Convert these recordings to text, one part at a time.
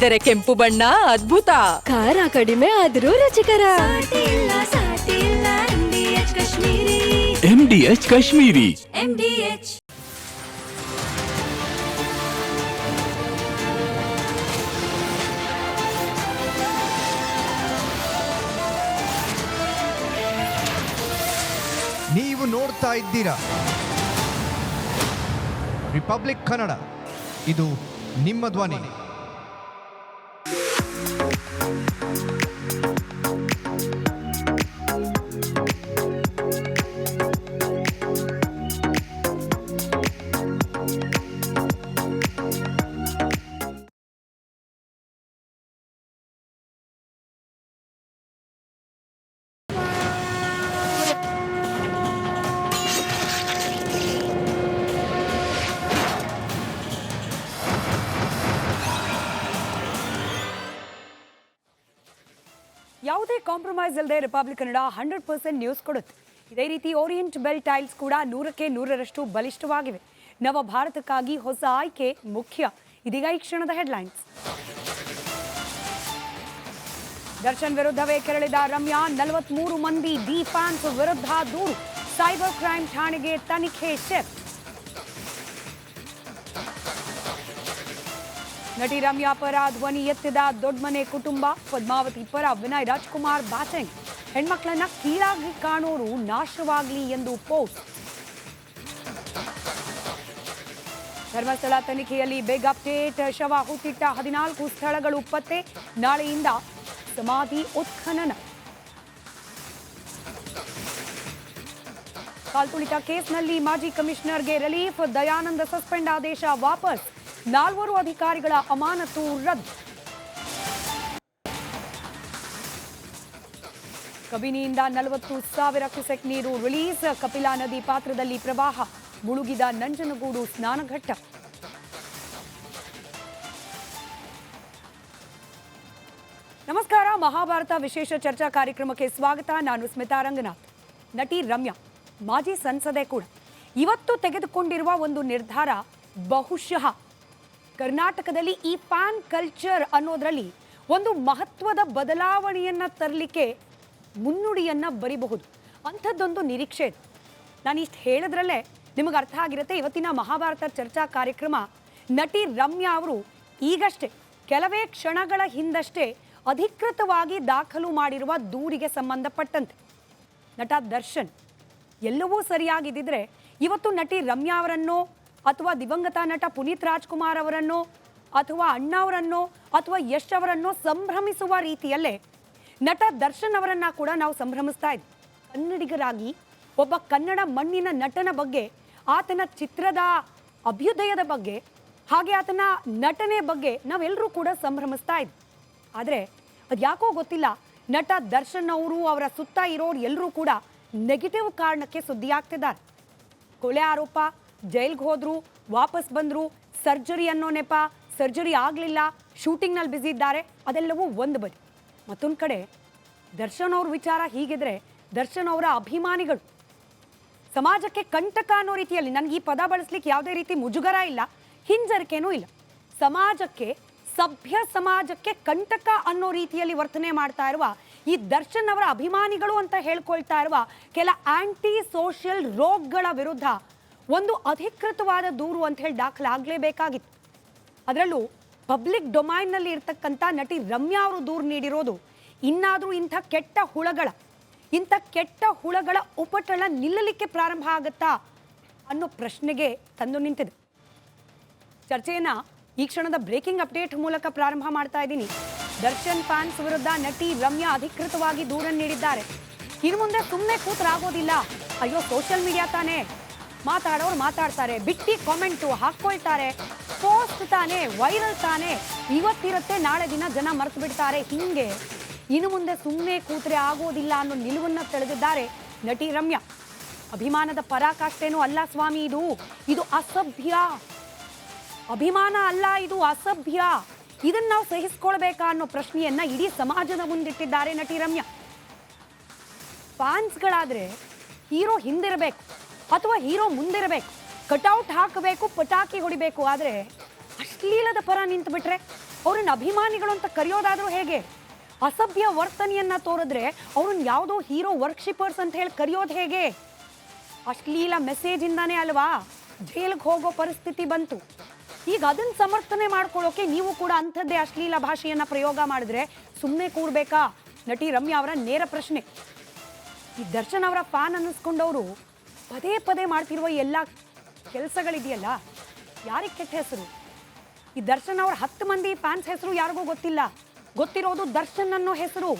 ಆದರೆ ಕೆಂಪು ಬಣ್ಣ ಅದ್ಭುತ. ಖಾರ ಕಡಿಮೆ ಆದ್ರೂ ರುಚಿಕರ. MDH ಕಾಶ್ಮೀರಿ. ನೀವು ನೋಡ್ತಾ ಇದ್ದೀರಾ ರಿಪಬ್ಲಿಕ್ ಕನ್ನಡ. ಇದು ನಿಮ್ಮ ಧ್ವನಿ. ಯಾವುದೇ ಕಾಂಪ್ರಮೈಸ್ ಇಲ್ಲದೆ ರಿಪಬ್ಲಿಕ್ ಕನ್ನಡ 100% ನ್ಯೂಸ್ ಕೊಡುತ್ತೆ. ಇದೇ ರೀತಿ ಓರಿಯೆಂಟ್ ಬೆಲ್ ಟೈಲ್ಸ್ ಕೂಡ 100ಕ್ಕೆ 100ರಷ್ಟು ಬಲಿಷ್ಠವಾಗಿವೆ. ನವ ಭಾರತಕ್ಕಾಗಿ ಹೊಸ ಆಯ್ಕೆ ಮುಖ್ಯ. ಇದೀಗ ಈ ಕ್ಷಣದ ಹೆಡ್ಲೈನ್ಸ್. ದರ್ಶನ್ ವಿರುದ್ಧವೇ ಕೆರಳಿದ ರಮ್ಯಾ, 43 ಮಂದಿ ಡಿ ಫ್ಯಾನ್ಸ್ ವಿರುದ್ಧ ದೂರು. ಸೈಬರ್ ಕ್ರೈಮ್ ಠಾಣೆಗೆ ತನಿಖೆ ಶಿಫ್ಟ್. ನಟಿ ರಮ್ಯಾ ಪರ ಧ್ವನಿ ಎತ್ತಿದ ದೊಡ್ಡಮನೆ ಕುಟುಂಬ. ಪದ್ಮಾವತಿ ಪರ ವಿನಯ್ ರಾಜ್ಕುಮಾರ್ ಬ್ಯಾಟಿಂಗ್. ಹೆಣ್ಮಕ್ಳನ್ನ ಕೀಳಾಗಿ ಕಾಣೋರು ನಾಶವಾಗ್ಲಿ ಎಂದು ಪೋಸ್ಟ್. ಧರ್ಮಸ್ಥಳ ತನಿಖೆಯಲ್ಲಿ ಬಿಗ್ ಅಪ್ಡೇಟ್. ಶವ ಹೂತಿಟ್ಟ 14 ಸ್ಥಳಗಳು ಪತ್ತೆ. ನಾಳೆಯಿಂದ ಸಮಾಧಿ ಉತ್ಖನನ. ಕಾಲ್ತುಳಿತ ಕೇಸ್ನಲ್ಲಿ ಮಾಜಿ ಕಮಿಷನರ್ಗೆ ರಿಲೀಫ್. ದಯಾನಂದ ಸಸ್ಪೆಂಡ್ ಆದೇಶ ವಾಪಸ್. 4 ಅಧಿಕಾರಿಗಳ ಅಮಾನತು ರದ್ದು. ಕಬಿನಿಯಿಂದ 40,000 ಕ್ಯೂಸೆಕ್ ನೀರು ರಿಲೀಸ್. ಕಪಿಲಾ ನದಿ ಪಾತ್ರದಲ್ಲಿ ಪ್ರವಾಹ. ಮುಳುಗಿದ ನಂಜನಗೂಡು ಸ್ನಾನಘಟ್ಟ. ನಮಸ್ಕಾರ. ಮಹಾಭಾರತ ವಿಶೇಷ ಚರ್ಚಾ ಕಾರ್ಯಕ್ರಮಕ್ಕೆ ಸ್ವಾಗತ. ನಾನು ಸ್ಮಿತಾ ರಂಗನಾಥ್. ನಟಿ ರಮ್ಯಾ ಮಾಜಿ ಸಂಸದೆ ಕೂಡ ಇವತ್ತು ತೆಗೆದುಕೊಂಡಿರುವ ಒಂದು ನಿರ್ಧಾರ ಬಹುಶಃ ಕರ್ನಾಟಕದಲ್ಲಿ ಈ ಫ್ಯಾನ್ ಕಲ್ಚರ್ ಅನ್ನೋದ್ರಲ್ಲಿ ಒಂದು ಮಹತ್ವದ ಬದಲಾವಣೆಯನ್ನು ತರಲಿಕ್ಕೆ ಮುನ್ನುಡಿಯನ್ನು ಬರಿಬಹುದು. ಅಂಥದ್ದೊಂದು ನಿರೀಕ್ಷೆ ಇದೆ. ನಾನು ಇಷ್ಟು ಹೇಳಿದ್ರಲ್ಲೇ ನಿಮಗೆ ಅರ್ಥ ಆಗಿರುತ್ತೆ. ಇವತ್ತಿನ ಮಹಾಭಾರತ ಚರ್ಚಾ ಕಾರ್ಯಕ್ರಮ ನಟಿ ರಮ್ಯಾ ಅವರು ಈಗಷ್ಟೇ ಕೆಲವೇ ಕ್ಷಣಗಳ ಹಿಂದಷ್ಟೇ ಅಧಿಕೃತವಾಗಿ ದಾಖಲು ಮಾಡಿರುವ ದೂರಿಗೆ ಸಂಬಂಧಪಟ್ಟಂತೆ ನಟ ದರ್ಶನ್ ಎಲ್ಲವೂ ಸರಿಯಾಗಿದ್ದಿದ್ರೆ ಇವತ್ತು ನಟಿ ರಮ್ಯಾ ಅವರನ್ನೋ ಅಥವಾ ದಿವಂಗತ ನಟ ಪುನೀತ್ ರಾಜ್ಕುಮಾರ್ ಅವರನ್ನೋ ಅಥವಾ ಅಣ್ಣ ಅವರನ್ನೋ ಅಥವಾ ಯಶ್ ಅವರನ್ನೋ ಸಂಭ್ರಮಿಸುವ ರೀತಿಯಲ್ಲೇ ನಟ ದರ್ಶನ್ ಅವರನ್ನ ಕೂಡ ನಾವು ಸಂಭ್ರಮಿಸ್ತಾ ಇದ್ವಿ. ಕನ್ನಡಿಗರಾಗಿ ಒಬ್ಬ ಕನ್ನಡ ಮಣ್ಣಿನ ನಟನ ಬಗ್ಗೆ, ಆತನ ಚಿತ್ರದ ಅಭ್ಯುದಯದ ಬಗ್ಗೆ, ಹಾಗೆ ಆತನ ನಟನೆ ಬಗ್ಗೆ ನಾವೆಲ್ಲರೂ ಕೂಡ ಸಂಭ್ರಮಿಸ್ತಾ ಇದ್ವಿ. ಆದರೆ ಅದು ಯಾಕೋ ಗೊತ್ತಿಲ್ಲ, ನಟ ದರ್ಶನ್ ಅವರು ಅವರ ಸುತ್ತ ಇರೋರು ಎಲ್ಲರೂ ಕೂಡ ನೆಗೆಟಿವ್ ಕಾರಣಕ್ಕೆ ಸುದ್ದಿಯಾಗ್ತಿದ್ದಾರೆ. ಕೊಲೆ ಆರೋಪ, ಜೈಲ್ಗೆ ಹೋದ್ರು, ವಾಪಸ್ ಬಂದರು, ಸರ್ಜರಿ ಅನ್ನೋ ನೆಪ, ಸರ್ಜರಿ ಆಗಲಿಲ್ಲ, ಶೂಟಿಂಗ್ನಲ್ಲಿ ಬ್ಯುಸಿ ಇದ್ದಾರೆ, ಅದೆಲ್ಲವೂ ಒಂದು ಬದಿ. ಮತ್ತೊಂದು ಕಡೆ ದರ್ಶನ್ ಅವ್ರ ವಿಚಾರ ಹೀಗಿದ್ರೆ ದರ್ಶನ್ ಅವರ ಅಭಿಮಾನಿಗಳು ಸಮಾಜಕ್ಕೆ ಕಂಟಕ ಅನ್ನೋ ರೀತಿಯಲ್ಲಿ, ನನಗೆ ಈ ಪದ ಬಳಸ್ಲಿಕ್ಕೆ ಯಾವುದೇ ರೀತಿ ಮುಜುಗರ ಇಲ್ಲ, ಹಿಂಜರಿಕೆನೂ ಇಲ್ಲ, ಸಮಾಜಕ್ಕೆ, ಸಭ್ಯ ಸಮಾಜಕ್ಕೆ ಕಂಟಕ ಅನ್ನೋ ರೀತಿಯಲ್ಲಿ ವರ್ತನೆ ಮಾಡ್ತಾ ಇರುವ ಈ ದರ್ಶನ್ ಅವರ ಅಭಿಮಾನಿಗಳು ಅಂತ ಹೇಳ್ಕೊಳ್ತಾ ಇರುವ ಕೆಲ ಆಂಟಿ ಸೋಷಿಯಲ್ ರೋಗಗಳ ವಿರುದ್ಧ ಒಂದು ಅಧಿಕೃತವಾದ ದೂರು ಅಂತ ಹೇಳಿ ದಾಖಲಾಗಲೇಬೇಕಾಗಿತ್ತು. ಅದರಲ್ಲೂ ಪಬ್ಲಿಕ್ ಡೊಮೈನ್ನಲ್ಲಿ ಇರ್ತಕ್ಕಂಥ ನಟಿ ರಮ್ಯಾ ಅವರು ದೂರು ನೀಡಿರೋದು ಇನ್ನಾದರೂ ಇಂಥ ಕೆಟ್ಟ ಹುಳಗಳ ಉಪಟಳ ನಿಲ್ಲಲಿಕ್ಕೆ ಪ್ರಾರಂಭ ಆಗುತ್ತಾ ಅನ್ನೋ ಪ್ರಶ್ನೆಗೆ ತಂದು ನಿಂತಿದೆ. ಚರ್ಚೆಯನ್ನ ಈ ಕ್ಷಣದ ಬ್ರೇಕಿಂಗ್ ಅಪ್ಡೇಟ್ ಮೂಲಕ ಪ್ರಾರಂಭ ಮಾಡ್ತಾ ಇದ್ದೀನಿ. ದರ್ಶನ್ ಫ್ಯಾನ್ಸ್ ವಿರುದ್ಧ ನಟಿ ರಮ್ಯಾ ಅಧಿಕೃತವಾಗಿ ದೂರನ್ನು ನೀಡಿದ್ದಾರೆ. ಇನ್ನು ಮುಂದೆ ಸುಮ್ಮನೆ ಕೂತರಾಗೋದಿಲ್ಲ. ಅಯ್ಯೋ, ಸೋಷಿಯಲ್ ಮೀಡಿಯಾ ತಾನೇ, ಮಾತಾಡೋರು ಮಾತಾಡ್ತಾರೆ, ಬಿಟ್ಟಿ ಕಾಮೆಂಟು ಹಾಕ್ಕೊಳ್ತಾರೆ, ಪೋಸ್ಟ್ ತಾನೇ, ವೈರಲ್ ತಾನೇ, ಇವತ್ತಿರುತ್ತೆ ನಾಳೆ ದಿನ ಜನ ಮರೆತು ಬಿಡ್ತಾರೆ, ಹಿಂಗೆ ಇನ್ನು ಮುಂದೆ ಸುಮ್ಮನೆ ಕೂತ್ರೆ ಆಗೋದಿಲ್ಲ ಅನ್ನೋ ನಿಲುವನ್ನು ತಳೆದಿದ್ದಾರೆ ನಟಿ ರಮ್ಯಾ. ಅಭಿಮಾನದ ಪರಾಕಾಷ್ಠೇನೂ ಅಲ್ಲ ಸ್ವಾಮಿ, ಇದು ಅಸಭ್ಯ. ಅಭಿಮಾನ ಅಲ್ಲ, ಇದು ಅಸಭ್ಯ. ಇದನ್ನ ನಾವು ಸಹಿಸ್ಕೊಳ್ಬೇಕಾ ಅನ್ನೋ ಪ್ರಶ್ನೆಯನ್ನ ಇಡೀ ಸಮಾಜದ ಮುಂದಿಟ್ಟಿದ್ದಾರೆ ನಟಿ ರಮ್ಯಾ. ಫ್ಯಾನ್ಸ್ಗಳಾದ್ರೆ ಹೀರೋ ಹಿಂದಿರಬೇಕು ಅಥವಾ ಹೀರೋ ಮುಂದಿರಬೇಕು, ಕಟೌಟ್ ಹಾಕಬೇಕು, ಪಟಾಕಿ ಹೊಡಿಬೇಕು. ಆದರೆ ಅಶ್ಲೀಲದ ಪರ ನಿಂತು ಬಿಟ್ರೆ ಅವ್ರನ್ನ ಅಭಿಮಾನಿಗಳು ಅಂತ ಕರೆಯೋದಾದ್ರೂ ಹೇಗೆ? ಅಸಭ್ಯ ವರ್ತನೆಯನ್ನ ತೋರಿದ್ರೆ ಅವ್ರನ್ನ ಯಾವುದೋ ಹೀರೋ ವರ್ಕ್ಶಿಪರ್ಸ್ ಅಂತ ಹೇಳಿ ಕರೆಯೋದು ಹೇಗೆ? ಅಶ್ಲೀಲ ಮೆಸೇಜ್ ಇಂದಾನೇ ಅಲ್ವಾ ಜೈಲಿಗೆ ಹೋಗೋ ಪರಿಸ್ಥಿತಿ ಬಂತು. ಈಗ ಅದನ್ನ ಸಮರ್ಥನೆ ಮಾಡ್ಕೊಳ್ಳೋಕೆ ನೀವು ಕೂಡ ಅಂಥದ್ದೇ ಅಶ್ಲೀಲ ಭಾಷೆಯನ್ನ ಪ್ರಯೋಗ ಮಾಡಿದ್ರೆ ಸುಮ್ಮನೆ ಕೂಡ್ಬೇಕಾ? ನಟಿ ರಮ್ಯಾ ಅವರ ನೇರ ಪ್ರಶ್ನೆ. ಈ ದರ್ಶನ್ ಅವರ ಫ್ಯಾನ್ ಅನ್ನಿಸ್ಕೊಂಡವರು ಪದೇ ಪದೇ ಮಾಡ್ತಿರುವ ಎಲ್ಲ ಕೆಲಸಗಳಿದೆಯಲ್ಲ, ಯಾರಿಗೆ ಕೆಟ್ಟ ಹೆಸರು? ಈ ದರ್ಶನ್ ಅವರ 10 ಮಂದಿ ಫ್ಯಾನ್ಸ್ ಹೆಸರು ಯಾರಿಗೂ ಗೊತ್ತಿಲ್ಲ, ಗೊತ್ತಿರೋದು ದರ್ಶನ್ ಅನ್ನೋ ಹೆಸರು.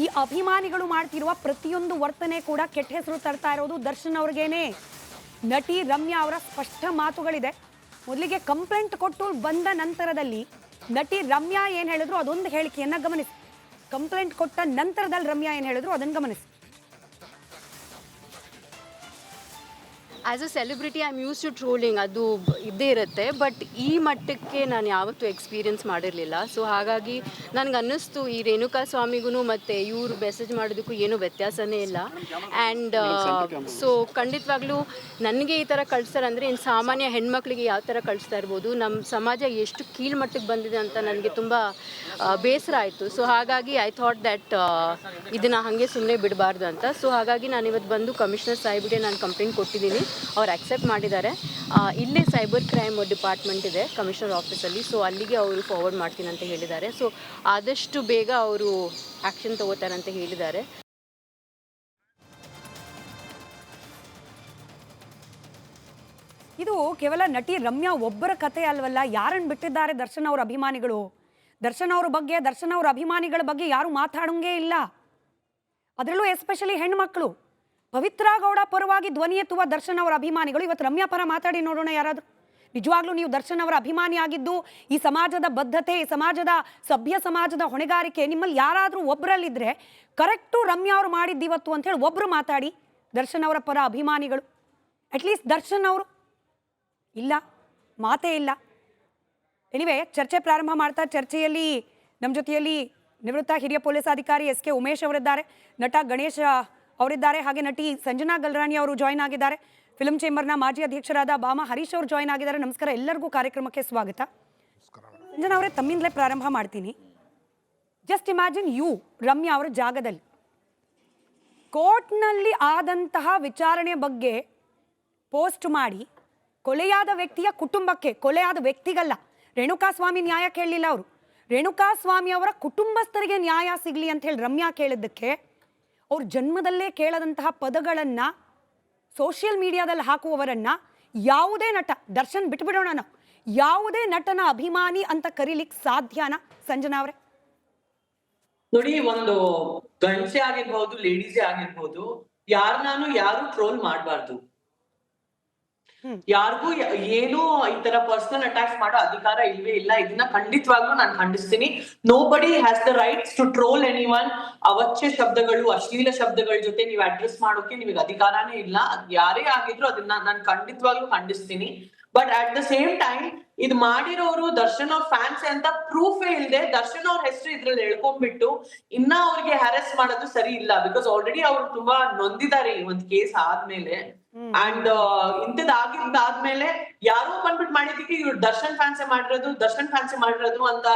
ಈ ಅಭಿಮಾನಿಗಳು ಮಾಡ್ತಿರುವ ಪ್ರತಿಯೊಂದು ವರ್ತನೆ ಕೂಡ ಕೆಟ್ಟ ಹೆಸರು ತರ್ತಾ ಇರೋದು ದರ್ಶನ್ ಅವ್ರಿಗೇನೆ. ನಟಿ ರಮ್ಯಾ ಅವರ ಸ್ಪಷ್ಟ ಮಾತುಗಳಿದೆ. ಮೊದಲಿಗೆ ಕಂಪ್ಲೇಂಟ್ ಕೊಟ್ಟು ಬಂದ ನಂತರದಲ್ಲಿ ನಟಿ ರಮ್ಯಾ ಏನು ಹೇಳಿದ್ರು ಅದೊಂದು ಹೇಳಿಕೆಯನ್ನ ಗಮನಿಸಿ. ಕಂಪ್ಲೇಂಟ್ ಕೊಟ್ಟ ನಂತರದಲ್ಲಿ ರಮ್ಯಾ ಏನು ಹೇಳಿದ್ರು ಅದನ್ನು ಗಮನಿಸಿ. As a celebrity I am use to trolling, ಅದು ಇದ್ದೇ ಇರುತ್ತೆ. ಬಟ್ ಈ ಮಟ್ಟಕ್ಕೆ ನಾನು ಯಾವತ್ತೂ ಎಕ್ಸ್ಪೀರಿಯನ್ಸ್ ಮಾಡಿರಲಿಲ್ಲ. ಸೊ ಹಾಗಾಗಿ ನನಗೆ ಅನ್ನಿಸ್ತು ಈ ರೇಣುಕಾ ಸ್ವಾಮಿಗೂ ಮತ್ತು ಇವರು ಮೆಸೇಜ್ ಮಾಡೋದಕ್ಕೂ ಏನೂ ವ್ಯತ್ಯಾಸನೇ ಇಲ್ಲ. ಆ್ಯಂಡ್ ಸೊ ಖಂಡಿತವಾಗ್ಲೂ ನನಗೆ ಈ ಥರ ಕಳಿಸ್ತಾರೆ ಅಂದರೆ ಇನ್ನು ಸಾಮಾನ್ಯ ಹೆಣ್ಮಕ್ಳಿಗೆ ಯಾವ ಥರ ಕಳಿಸ್ತಾ ಇರ್ಬೋದು. ನಮ್ಮ ಸಮಾಜ ಎಷ್ಟು ಕೀಳ್ಮಟ್ಟಕ್ಕೆ ಬಂದಿದೆ ಅಂತ ನನಗೆ ತುಂಬ ಬೇಸರ ಆಯಿತು. ಸೊ ಹಾಗಾಗಿ ಐ ಥಾಟ್ ದ್ಯಾಟ್ ಇದನ್ನು ಹಾಗೆ ಸುಮ್ಮನೆ ಬಿಡಬಾರ್ದು ಅಂತ. ಸೊ ಹಾಗಾಗಿ ನಾನು ಇವತ್ತು ಬಂದು ಕಮಿಷನರ್ ಸಾಹೇಬ್ಗೆ ನಾನು ಕಂಪ್ಲೇಂಟ್ ಕೊಟ್ಟಿದ್ದೀನಿ. ಅವ್ರು ಅಕ್ಸೆಪ್ಟ್ ಮಾಡಿದ್ದಾರೆ. ಇಲ್ಲೇ ಸೈಬರ್ ಕ್ರೈಮ್ ಡಿಪಾರ್ಟ್ಮೆಂಟ್ ಇದೆ ಕಮಿಷನರ್ ಆಫೀಸಲ್ಲಿ, ಸೊ ಅಲ್ಲಿಗೆ ಅವರು ಫಾರ್ವರ್ಡ್ ಮಾಡ್ತೀನಿ ಅಂತ ಹೇಳಿದ್ದಾರೆ. ಸೊ ಆದಷ್ಟು ಬೇಗ ಅವರು ಆ್ಯಕ್ಷನ್ ತಗೋತಾರೆ ಅಂತ ಹೇಳಿದ್ದಾರೆ. ಇದು ಕೇವಲ ನಟಿ ರಮ್ಯಾ ಒಬ್ಬರ ಕಥೆ ಅಲ್ವಲ್ಲ. ಯಾರನ್ನು ಬಿಟ್ಟಿದ್ದಾರೆ ದರ್ಶನ್ ಅವರ ಅಭಿಮಾನಿಗಳು? ದರ್ಶನ್ ಅವ್ರ ಬಗ್ಗೆ, ದರ್ಶನ್ ಅವರ ಅಭಿಮಾನಿಗಳ ಬಗ್ಗೆ ಯಾರು ಮಾತಾಡೋಂಗೇ ಇಲ್ಲ. ಅದರಲ್ಲೂ ಎಸ್ಪೆಷಲಿ ಹೆಣ್ಮಕ್ಳು. ಪವಿತ್ರ ಗೌಡ ಪರವಾಗಿ ಧ್ವನಿ ಎತ್ತುವ ದರ್ಶನ್ ಅವರ ಅಭಿಮಾನಿಗಳು ಇವತ್ತು ರಮ್ಯಾ ಪರ ಮಾತಾಡಿ ನೋಡೋಣ ಯಾರಾದರೂ. ನಿಜವಾಗ್ಲೂ ನೀವು ದರ್ಶನ್ ಅವರ ಅಭಿಮಾನಿ ಆಗಿದ್ದು ಈ ಸಮಾಜದ ಬದ್ಧತೆ, ಈ ಸಮಾಜದ ಸಭ್ಯ ಸಮಾಜದ ಹೊಣೆಗಾರಿಕೆ ನಿಮ್ಮಲ್ಲಿ ಯಾರಾದರೂ ಒಬ್ಬರಲ್ಲಿದ್ದರೆ ಕರೆಕ್ಟು ರಮ್ಯಾ ಅವರು ಮಾಡಿದ್ದು ಇವತ್ತು ಅಂಥೇಳಿ ಒಬ್ಬರು ಮಾತಾಡಿ ದರ್ಶನ್ ಅವರ ಪರ ಅಭಿಮಾನಿಗಳು. ಅಟ್ಲೀಸ್ಟ್ ದರ್ಶನ್ ಅವರು ಇಲ್ಲ, ಮಾತೇ ಇಲ್ಲ. ಎನಿವೆ ಚರ್ಚೆ ಪ್ರಾರಂಭ ಮಾಡ್ತಾ ಚರ್ಚೆಯಲ್ಲಿ ನಮ್ಮ ಜೊತೆಯಲ್ಲಿ ನಿವೃತ್ತ ಹಿರಿಯ ಪೊಲೀಸ್ ಅಧಿಕಾರಿ ಎಸ್ ಕೆ ಉಮೇಶ್ ಅವರಿದ್ದಾರೆ, ನಟ ಗಣೇಶ್ ಅವರಿದ್ದಾರೆ, ಹಾಗೆ ನಟಿ ಸಂಜನಾ ಗಲ್ರಾಣಿ ಅವರು ಜಾಯ್ನ್ ಆಗಿದ್ದಾರೆ, ಫಿಲ್ಮ್ ಚೇಂಬರ್ನ ಮಾಜಿ ಅಧ್ಯಕ್ಷರಾದ ಬಾಮಾ ಹರೀಶ್ ಅವರು ಜಾಯ್ನ್ ಆಗಿದ್ದಾರೆ. ನಮಸ್ಕಾರ, ಎಲ್ಲರಿಗೂ ಕಾರ್ಯಕ್ರಮಕ್ಕೆ ಸ್ವಾಗತ. ಸಂಜನಾ ಅವರೇ, ತಮ್ಮಿಂದಲೇ ಪ್ರಾರಂಭ ಮಾಡ್ತೀನಿ. ಜಸ್ಟ್ ಇಮ್ಯಾಜಿನ್ ರಮ್ಯಾ ಅವರ ಜಾಗದಲ್ಲಿ ಕೋರ್ಟ್ನಲ್ಲಿ ಆದಂತಹ ವಿಚಾರಣೆ ಬಗ್ಗೆ ಪೋಸ್ಟ್ ಮಾಡಿ ಕೊಲೆಯಾದ ವ್ಯಕ್ತಿಯ ಕುಟುಂಬಕ್ಕೆ, ಕೊಲೆಯಾದ ವ್ಯಕ್ತಿಗಲ್ಲ, ರೇಣುಕಾಸ್ವಾಮಿ ನ್ಯಾಯ ಕೇಳಲಿಲ್ಲ ಅವರು, ರೇಣುಕಾಸ್ವಾಮಿ ಅವರ ಕುಟುಂಬಸ್ಥರಿಗೆ ನ್ಯಾಯ ಸಿಗಲಿ ಅಂತ ಹೇಳಿ ರಮ್ಯಾ ಕೇಳಿದ್ದಕ್ಕೆ ಅವ್ರ ಜನ್ಮದಲ್ಲೇ ಕೇಳದಂತಹ ಪದಗಳನ್ನು ಸೋಷಿಯಲ್ ಮೀಡಿಯಾದಲ್ಲಿ ಹಾಕುವವರನ್ನು ಯಾವುದೇ ನಟ, ದರ್ಶನ್ ಬಿಟ್ಬಿಡೋಣ ನಾವು, ಯಾವುದೇ ನಟನ ಅಭಿಮಾನಿ ಅಂತ ಕರೀಲಿಕ್ಕೆ ಸಾಧ್ಯನಾ ಸಂಜನಾ ಅವರೇ? ನೋಡಿ, ಒಂದು ಗಂಡ್ಸೆ ಆಗಿರ್ಬಹುದು, ಲೇಡೀಸೇ ಆಗಿರ್ಬಹುದು, ಯಾರು ಟ್ರೋಲ್ ಮಾಡಬಾರ್ದು. ಯಾರಿಗೂ ಏನು ಈ ತರ ಪರ್ಸನಲ್ ಅಟ್ಯಾಕ್ಸ್ ಮಾಡೋ ಅಧಿಕಾರ ಇಲ್ವೇ ಇಲ್ಲ. ಇದನ್ನ ಖಂಡಿತವಾಗ್ಲೂ ನಾನು ಖಂಡಿಸ್ತೀನಿ. Nobody has the rights to troll anyone. ಅವಾಚ್ಯ ಶಬ್ದಗಳು, ಅಶ್ಲೀಲ ಶಬ್ದಗಳ ಜೊತೆ ನೀವು ಅಡ್ರೆಸ್ ಮಾಡೋಕೆ ನಿಮಗೆ ಅಧಿಕಾರನೇ ಇಲ್ಲ. ಅದ್ ಯಾರೇ ಆಗಿದ್ರು ಅದನ್ನ ನಾನು ಖಂಡಿತವಾಗ್ಲೂ ಖಂಡಿಸ್ತೀನಿ. But at the same time ಇದು ಮಾಡಿರೋರು ದರ್ಶನ್ ಅವ್ರ ಫ್ಯಾನ್ಸ್ ಅಂತ ಪ್ರೂಫೇ ಇಲ್ಲದೆ ದರ್ಶನ್ ಅವ್ರ ಹೆಸರು ಇದ್ರಲ್ಲಿ ಹೇಳ್ಕೊಂಡ್ಬಿಟ್ಟು ಇನ್ನ ಅವ್ರಿಗೆ ಹ್ಯಾರೆಸ್ ಮಾಡೋದು ಸರಿ ಇಲ್ಲ. ಬಿಕಾಸ್ ಆಲ್ರೆಡಿ ಅವ್ರು ತುಂಬಾ ನೊಂದಿದ್ದಾರೆ ಈ ಒಂದ್ ಕೇಸ್ ಆದ್ಮೇಲೆ. ಅಂಡ್ ಇಂಥದ್ದಾಗಿದ್ದಾದ್ಮೇಲೆ ಯಾರೋ ಬಂದ್ಬಿಟ್ಟು ಮಾಡಿದ್ದಕ್ಕೆ ಇವ್ರು ದರ್ಶನ್ ಫ್ಯಾನ್ಸೇ ಮಾಡಿರೋದು ಅಂತ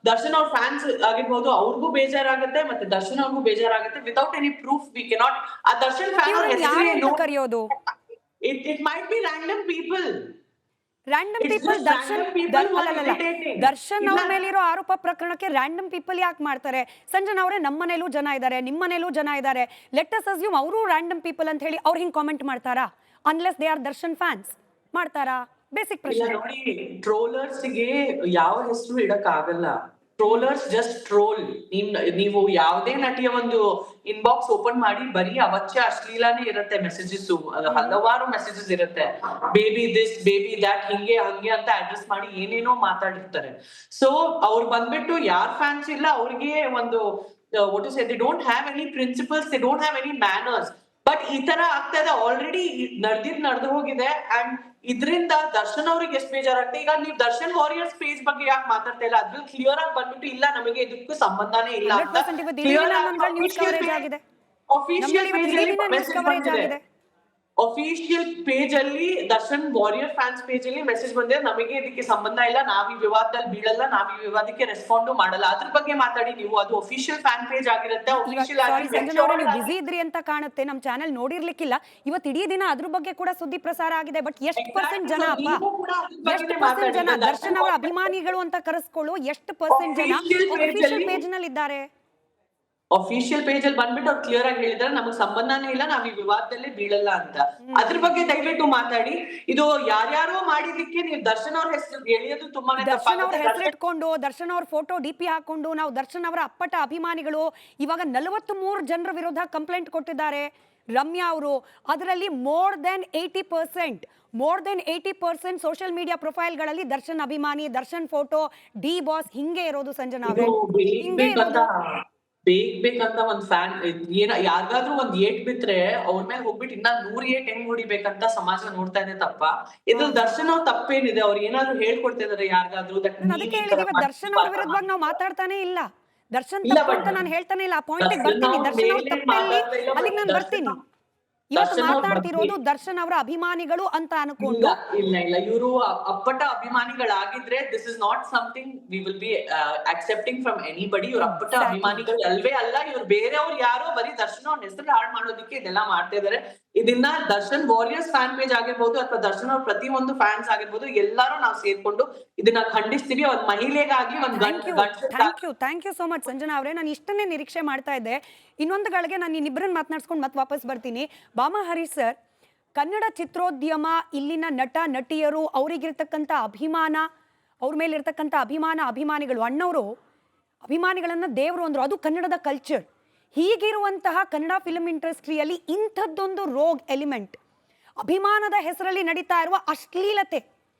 ದರ್ಶನ್ ಅವ್ರ ಫ್ಯಾನ್ಸ್ ಆಗಿರ್ಬೋದು ಅವ್ರಿಗೂ ಬೇಜಾರಾಗುತ್ತೆ, ಮತ್ತೆ ದರ್ಶನ್ ಅವ್ರಿಗೂ ಬೇಜಾರಾಗುತ್ತೆ. Without any proof we cannot. ಆ ದರ್ಶನ್ ಫ್ಯಾನ್ ಅವ್ರ ಹೆಸರು ಕರೆಯೋದು, it might be random people. Random people Darshan ಅವ್ರ ಮೇಲಿರೋ ಆರೋಪ ಪ್ರಕರಣಕ್ಕೆ ರ್ಯಾಂಡಮ್ ಪೀಪಲ್ ಯಾಕೆ ಮಾಡ್ತಾರೆ? ಸಂಜನಾ ಅವರೇ, ನಮ್ಮ ಮನೇಲೂ ಜನ ಇದ್ದಾರೆ, ನಿಮ್ಮ ಮನೇಲೂ ಜನ ಇದ್ದಾರೆ, ಲೆಟ್ ಅಸ್ ಅಸ್ಯೂಮ್ ಅವರು ರ್ಯಾಂಡಮ್ ಪೀಪಲ್ ಅಂತ ಹೇಳಿ ಅವ್ರು ಹಿಂಗ್ ಕಾಮೆಂಟ್ ಮಾಡ್ತಾರಾ? Unless they are Darshan fans ಮಾಡ್ತಾರಾ? ಬೇಸಿಕ್ ಪ್ರಶ್ನೆ. ನೋಡಿ, ಟ್ರೋಲರ್ಸ್ಗೆ ಯಾವ ಹೆಸರು ಇಡಕ್ ಆಗಲ್ಲ. Trollers just troll. ನೀವು ಯಾವುದೇ ನಟಿಯ ಒಂದು ಇನ್ಬಾಕ್ಸ್ ಓಪನ್ ಮಾಡಿ ಬರೀ ಅವಾಚ್ಯ ಅಶ್ಲೀಲಾನೇ ಇರುತ್ತೆ ಮೆಸೇಜಸ್, ಹಲವಾರು ಮೆಸೇಜಸ್ ಇರುತ್ತೆ. ಬೇಬಿ ದಿಸ್, ಬೇಬಿ ದ್ಯಾಟ್, ಹಿಂಗೆ ಹಂಗೆ ಅಂತ ಅಡ್ರೆಸ್ ಮಾಡಿ ಏನೇನೋ ಮಾತಾಡಿರ್ತಾರೆ. ಸೊ ಅವ್ರು ಬಂದ್ಬಿಟ್ಟು ಯಾರ್ ಫ್ಯಾನ್ಸ್ ಇಲ್ಲ, ಅವ್ರಿಗೆ ಒಂದು what to say, they don't have any principles, they don't have any manners. But ಈ ತರ ಆಗ್ತಾ ಇದೆ, ಆಲ್ರೆಡಿ ನಡೆದು ಹೋಗಿದೆ. ಅಂಡ್ ಇದರಿಂದ ದರ್ಶನ್ ಅವ್ರಿಗೆ ಎಷ್ಟು ಬೇಜಾರಾಗ್ತದೆ. ಈಗ ನೀವು ದರ್ಶನ್ ವಾರಿಯರ್ಸ್ ಪೇಜ್ ಬಗ್ಗೆ ಯಾಕೆ ಮಾತಾಡ್ತಾ ಇಲ್ಲ? ಅದ್ರಲ್ಲಿ ಕ್ಲಿಯರ್ ಆಗಿ ಬಂದ್ಬಿಟ್ಟು ಇಲ್ಲ, ನಮಗೆ ಇದಕ್ಕೂ ಸಂಬಂಧನೇ ಇಲ್ಲ ಅಂತ ಆಗಿದೆ. ಅಫಿಷಿಯಲ್ ಪೇಜ್ ಅಲ್ಲಿ ದರ್ಶನ್ ವಾರಿಯರ್ ಫ್ಯಾನ್ಸ್ ಪೇಜ್ ಅಲ್ಲಿ ಮೆಸೇಜ್ ಬಂದಿದೆ, ನಮಗೆ ಇದಕ್ಕೆ ಸಂಬಂಧ ಇಲ್ಲ, ನಾವ್ ಈ ವಿವಾದದಲ್ಲಿ ಬೀಳಲ್ಲ, ನಾವ್ ಈ ವಿವಾದಕ್ಕೆ ರೆಸ್ಪಾಂಡು ಮಾಡಲ್ಲ. ಅದ್ರ ಬಗ್ಗೆ ಮಾತಾಡಿ ನೀವು. ಅದು ಅಫಿಷಿಯಲ್ ಫ್ಯಾನ್ ಪೇಜ್ ಆಗಿರುತ್ತೆ. ಅಫಿಷಿಯಲ್ ಸಾರಿ ಸಂಜನಾ ಅವರೇ, ನೀವು ಆಗಿ ಬಿಸಿ ಇದ್ರಿ ಅಂತ ಕಾಣುತ್ತೆ, ನಮ್ಮ ಚಾನೆಲ್ ನೋಡಿರ್ಲಿಕ್ಕಿಲ್ಲ. ಇವತ್ತು ಇಡೀ ದಿನ ಅದ್ರ ಬಗ್ಗೆ ಕೂಡ ಸುದ್ದಿ ಪ್ರಸಾರ ಆಗಿದೆ. ಬಟ್ ಎಷ್ಟು ಪರ್ಸೆಂಟ್ ಜನ ಅಪ್ಪ, ಎಷ್ಟು ಪರ್ಸೆಂಟ್ ಜನ ದರ್ಶನ್ ಅವರ ಅಭಿಮಾನಿಗಳು ಅಂತ ಕರೆಸ್ಕೊಳ್ಳೋ ಎಷ್ಟು ಪರ್ಸೆಂಟ್ ಜನ ಅಫಿಷಿಯಲ್ ಪೇಜ್ ನಲ್ಲಿ ಇದ್ದಾರೆ? ಅಫಿಷಿಯಲ್ ಪೇಜ್ ಅಲ್ಲಿ ಬಂದ್ಬಿಟ್ಟು ಅವ್ರು ಕ್ಲಿಯರ್ ಆಗಿ ಹೇಳಿದಾರೆ, ನಮಗ್ ಸಂಬಂಧನೇ ಇಲ್ಲ, ನಾವ್ ಈ ವಿವಾದದಲ್ಲಿ ಬೀಳಲ್ಲ ಅಂತ. ಅದ್ರ ಬಗ್ಗೆ ದಯವಿಟ್ಟು ಮಾತಾಡಿ. ಇದು ಯಾರ್ಯಾರೋ ಮಾಡಿದಕ್ಕೆ ನೀವು ದರ್ಶನ್ ಅವ್ರ ಹೆಸರು ಎಳೆಯೋದು ತುಂಬಾನೇ ದರ್ಶನ್ ಅವ್ರ ತಪ್ಪಾಗುತ್ತೆ. ಹೆಸರಿಟ್ಕೊಂಡು ದರ್ಶನ್ ಅವ್ರ ಫೋಟೋ DP ಹಾಕೊಂಡು ನಾವು ದರ್ಶನ್ ಅವರ ಅಪ್ಪಟ ಅಭಿಮಾನಿಗಳು ಇವಾಗ 43 ಜನರ ವಿರುದ್ಧ ಕಂಪ್ಲೇಂಟ್ ಕೊಟ್ಟಿದ್ದಾರೆ ರಮ್ಯಾ ಅವರು. ಅದರಲ್ಲಿ ಮೋರ್ ದೆನ್ 80% ಸೋಷಿಯಲ್ ಮೀಡಿಯಾ ಪ್ರೊಫೈಲ್ಗಳಲ್ಲಿ ದರ್ಶನ್ ಅಭಿಮಾನಿ, ದರ್ಶನ್ ಫೋಟೋ, ಬಾಸ್ ಹಿಂಗೆ ಇರೋದು ಸಂಜನಾ ಅವರೇ, ಹಿಂಗೆ ಇರೋದು. ಬೇಕಂತ ಒಂದ್ ಫ್ಯಾನ್ ಯಾರಿಗಾದ್ರೂ ಒಂದ್ ಏಟ್ ಬಿಟ್ರೆ ಅವ್ರ ಮೇಲೆ ಹೋಗ್ಬಿಟ್ಟು ಇನ್ನ 100 ಏಟ್ ಹೆಂಗ್ ಹೊಡಿಬೇಕಂತ ಸಮಾಜ ನೋಡ್ತಾ ಇದೆ ತಪ್ಪ. ಇದ್ರಲ್ಲಿ ದರ್ಶನ್ ಅವ್ರ ತಪ್ಪೇನಿದೆ? ಅವ್ರು ಏನಾದ್ರು ಹೇಳ್ಕೊಡ್ತಾ ಇದಾರೆ ಯಾರಿಗಾದ್ರೂ? ಅದಕ್ಕೆ ಹೇಳಿದೀವಿ, ದರ್ಶನ್ ಅವ್ರ ವಿರುದ್ಧವಾಗಿ ನಾವು ಮಾತಾಡ್ತಾನೆ ಇಲ್ಲ. ದರ್ಶನ್ ತಪ್ಪು ಅಂತ ನಾನು ಹೇಳ್ತಾನೆ ಇಲ್ಲ. ಆ ಪಾಯಿಂಟ್ ಬರ್ತೀನಿ. ದರ್ಶನ್ ಅವ್ರ ತಪ್ಪಲ್ಲಿ ಅಲ್ಲಿಗೆ ನಾನು ಬರ್ತೀನಿ. ಇವತ್ತು ಮಾತಾಡ್ತಿರೋದು ದರ್ಶನ್ ಅವರ ಅಭಿಮಾನಿಗಳು ಅಂತ ಅನ್ಕೊಂಡು. ಇಲ್ಲ ಇವರು ಅಪ್ಪಟ ಅಭಿಮಾನಿಗಳಾಗಿದ್ರೆ this is not something we will be accepting from anybody. ಇವ್ರ ಅಪ್ಪಟ ಅಭಿಮಾನಿಗಳು ಅಲ್ವೇ ಅಲ್ಲ. ಇವ್ರು ಬೇರೆಯವ್ರು ಯಾರೋ ಬರೀ ದರ್ಶನ್ ಅವ್ರ ಹೆಸರು ಹಾಳು ಮಾಡೋದಕ್ಕೆ ಇದೆಲ್ಲ ಮಾಡ್ತಾ ಇದಾರೆ. ಇದನ್ನ ದರ್ಶನ್ ವಾರಿಯರ್ಸ್ ಫ್ಯಾನ್ ಪೇಜ್ ಆಗಿರ್ಬೋದು ಅಥವಾ ದರ್ಶನ್ ಅವ್ರ ಪ್ರತಿ ಒಂದು ಫ್ಯಾನ್ಸ್ ಆಗಿರ್ಬೋದು, ಎಲ್ಲಾರು ನಾವು ಸೇರ್ಕೊಂಡು ಇದನ್ನ ಖಂಡಿಸ್ತೀವಿ. ಒಂದ್ ಮಹಿಳೆಗಾಗಿ ಒಂದ್ thank you so much Sanjana ಅವರೇ. ನಾನು ಇಷ್ಟನ್ನೇ ನಿರೀಕ್ಷೆ ಮಾಡ್ತಾ ಇದ್ದೆ. ಇನ್ನೊಂದು ಗಳಿಗೆ ನಾನು ಇನ್ನಿಬ್ಬರನ್ನ ಮಾತನಾಡ್ಸ್ಕೊಂಡು ಮತ್ತೆ ವಾಪಸ್ ಬರ್ತೀನಿ. ಬಾಮಾ ಹರೀಶ್ ಸರ್, ಕನ್ನಡ ಚಿತ್ರೋದ್ಯಮ, ಇಲ್ಲಿನ ನಟ ನಟಿಯರು, ಅವರಿಗಿರ್ತಕ್ಕಂಥ ಅಭಿಮಾನ, ಅವ್ರ ಮೇಲಿರ್ತಕ್ಕಂಥ ಅಭಿಮಾನಿಗಳು, ಅಣ್ಣವರು ಅಭಿಮಾನಿಗಳನ್ನ ದೇವರು ಅಂದ್ರು. ಅದು ಕನ್ನಡದ ಕಲ್ಚರ್. ಹೀಗಿರುವಂತಹ ಕನ್ನಡ ಫಿಲ್ಮ್ ಇಂಡಸ್ಟ್ರಿಯಲ್ಲಿ ಇಂಥದ್ದೊಂದು ರೋಗ್ ಎಲಿಮೆಂಟ್, ಅಭಿಮಾನದ ಹೆಸರಲ್ಲಿ ನಡೀತಾ ಇರುವ ಅಶ್ಲೀಲತೆ,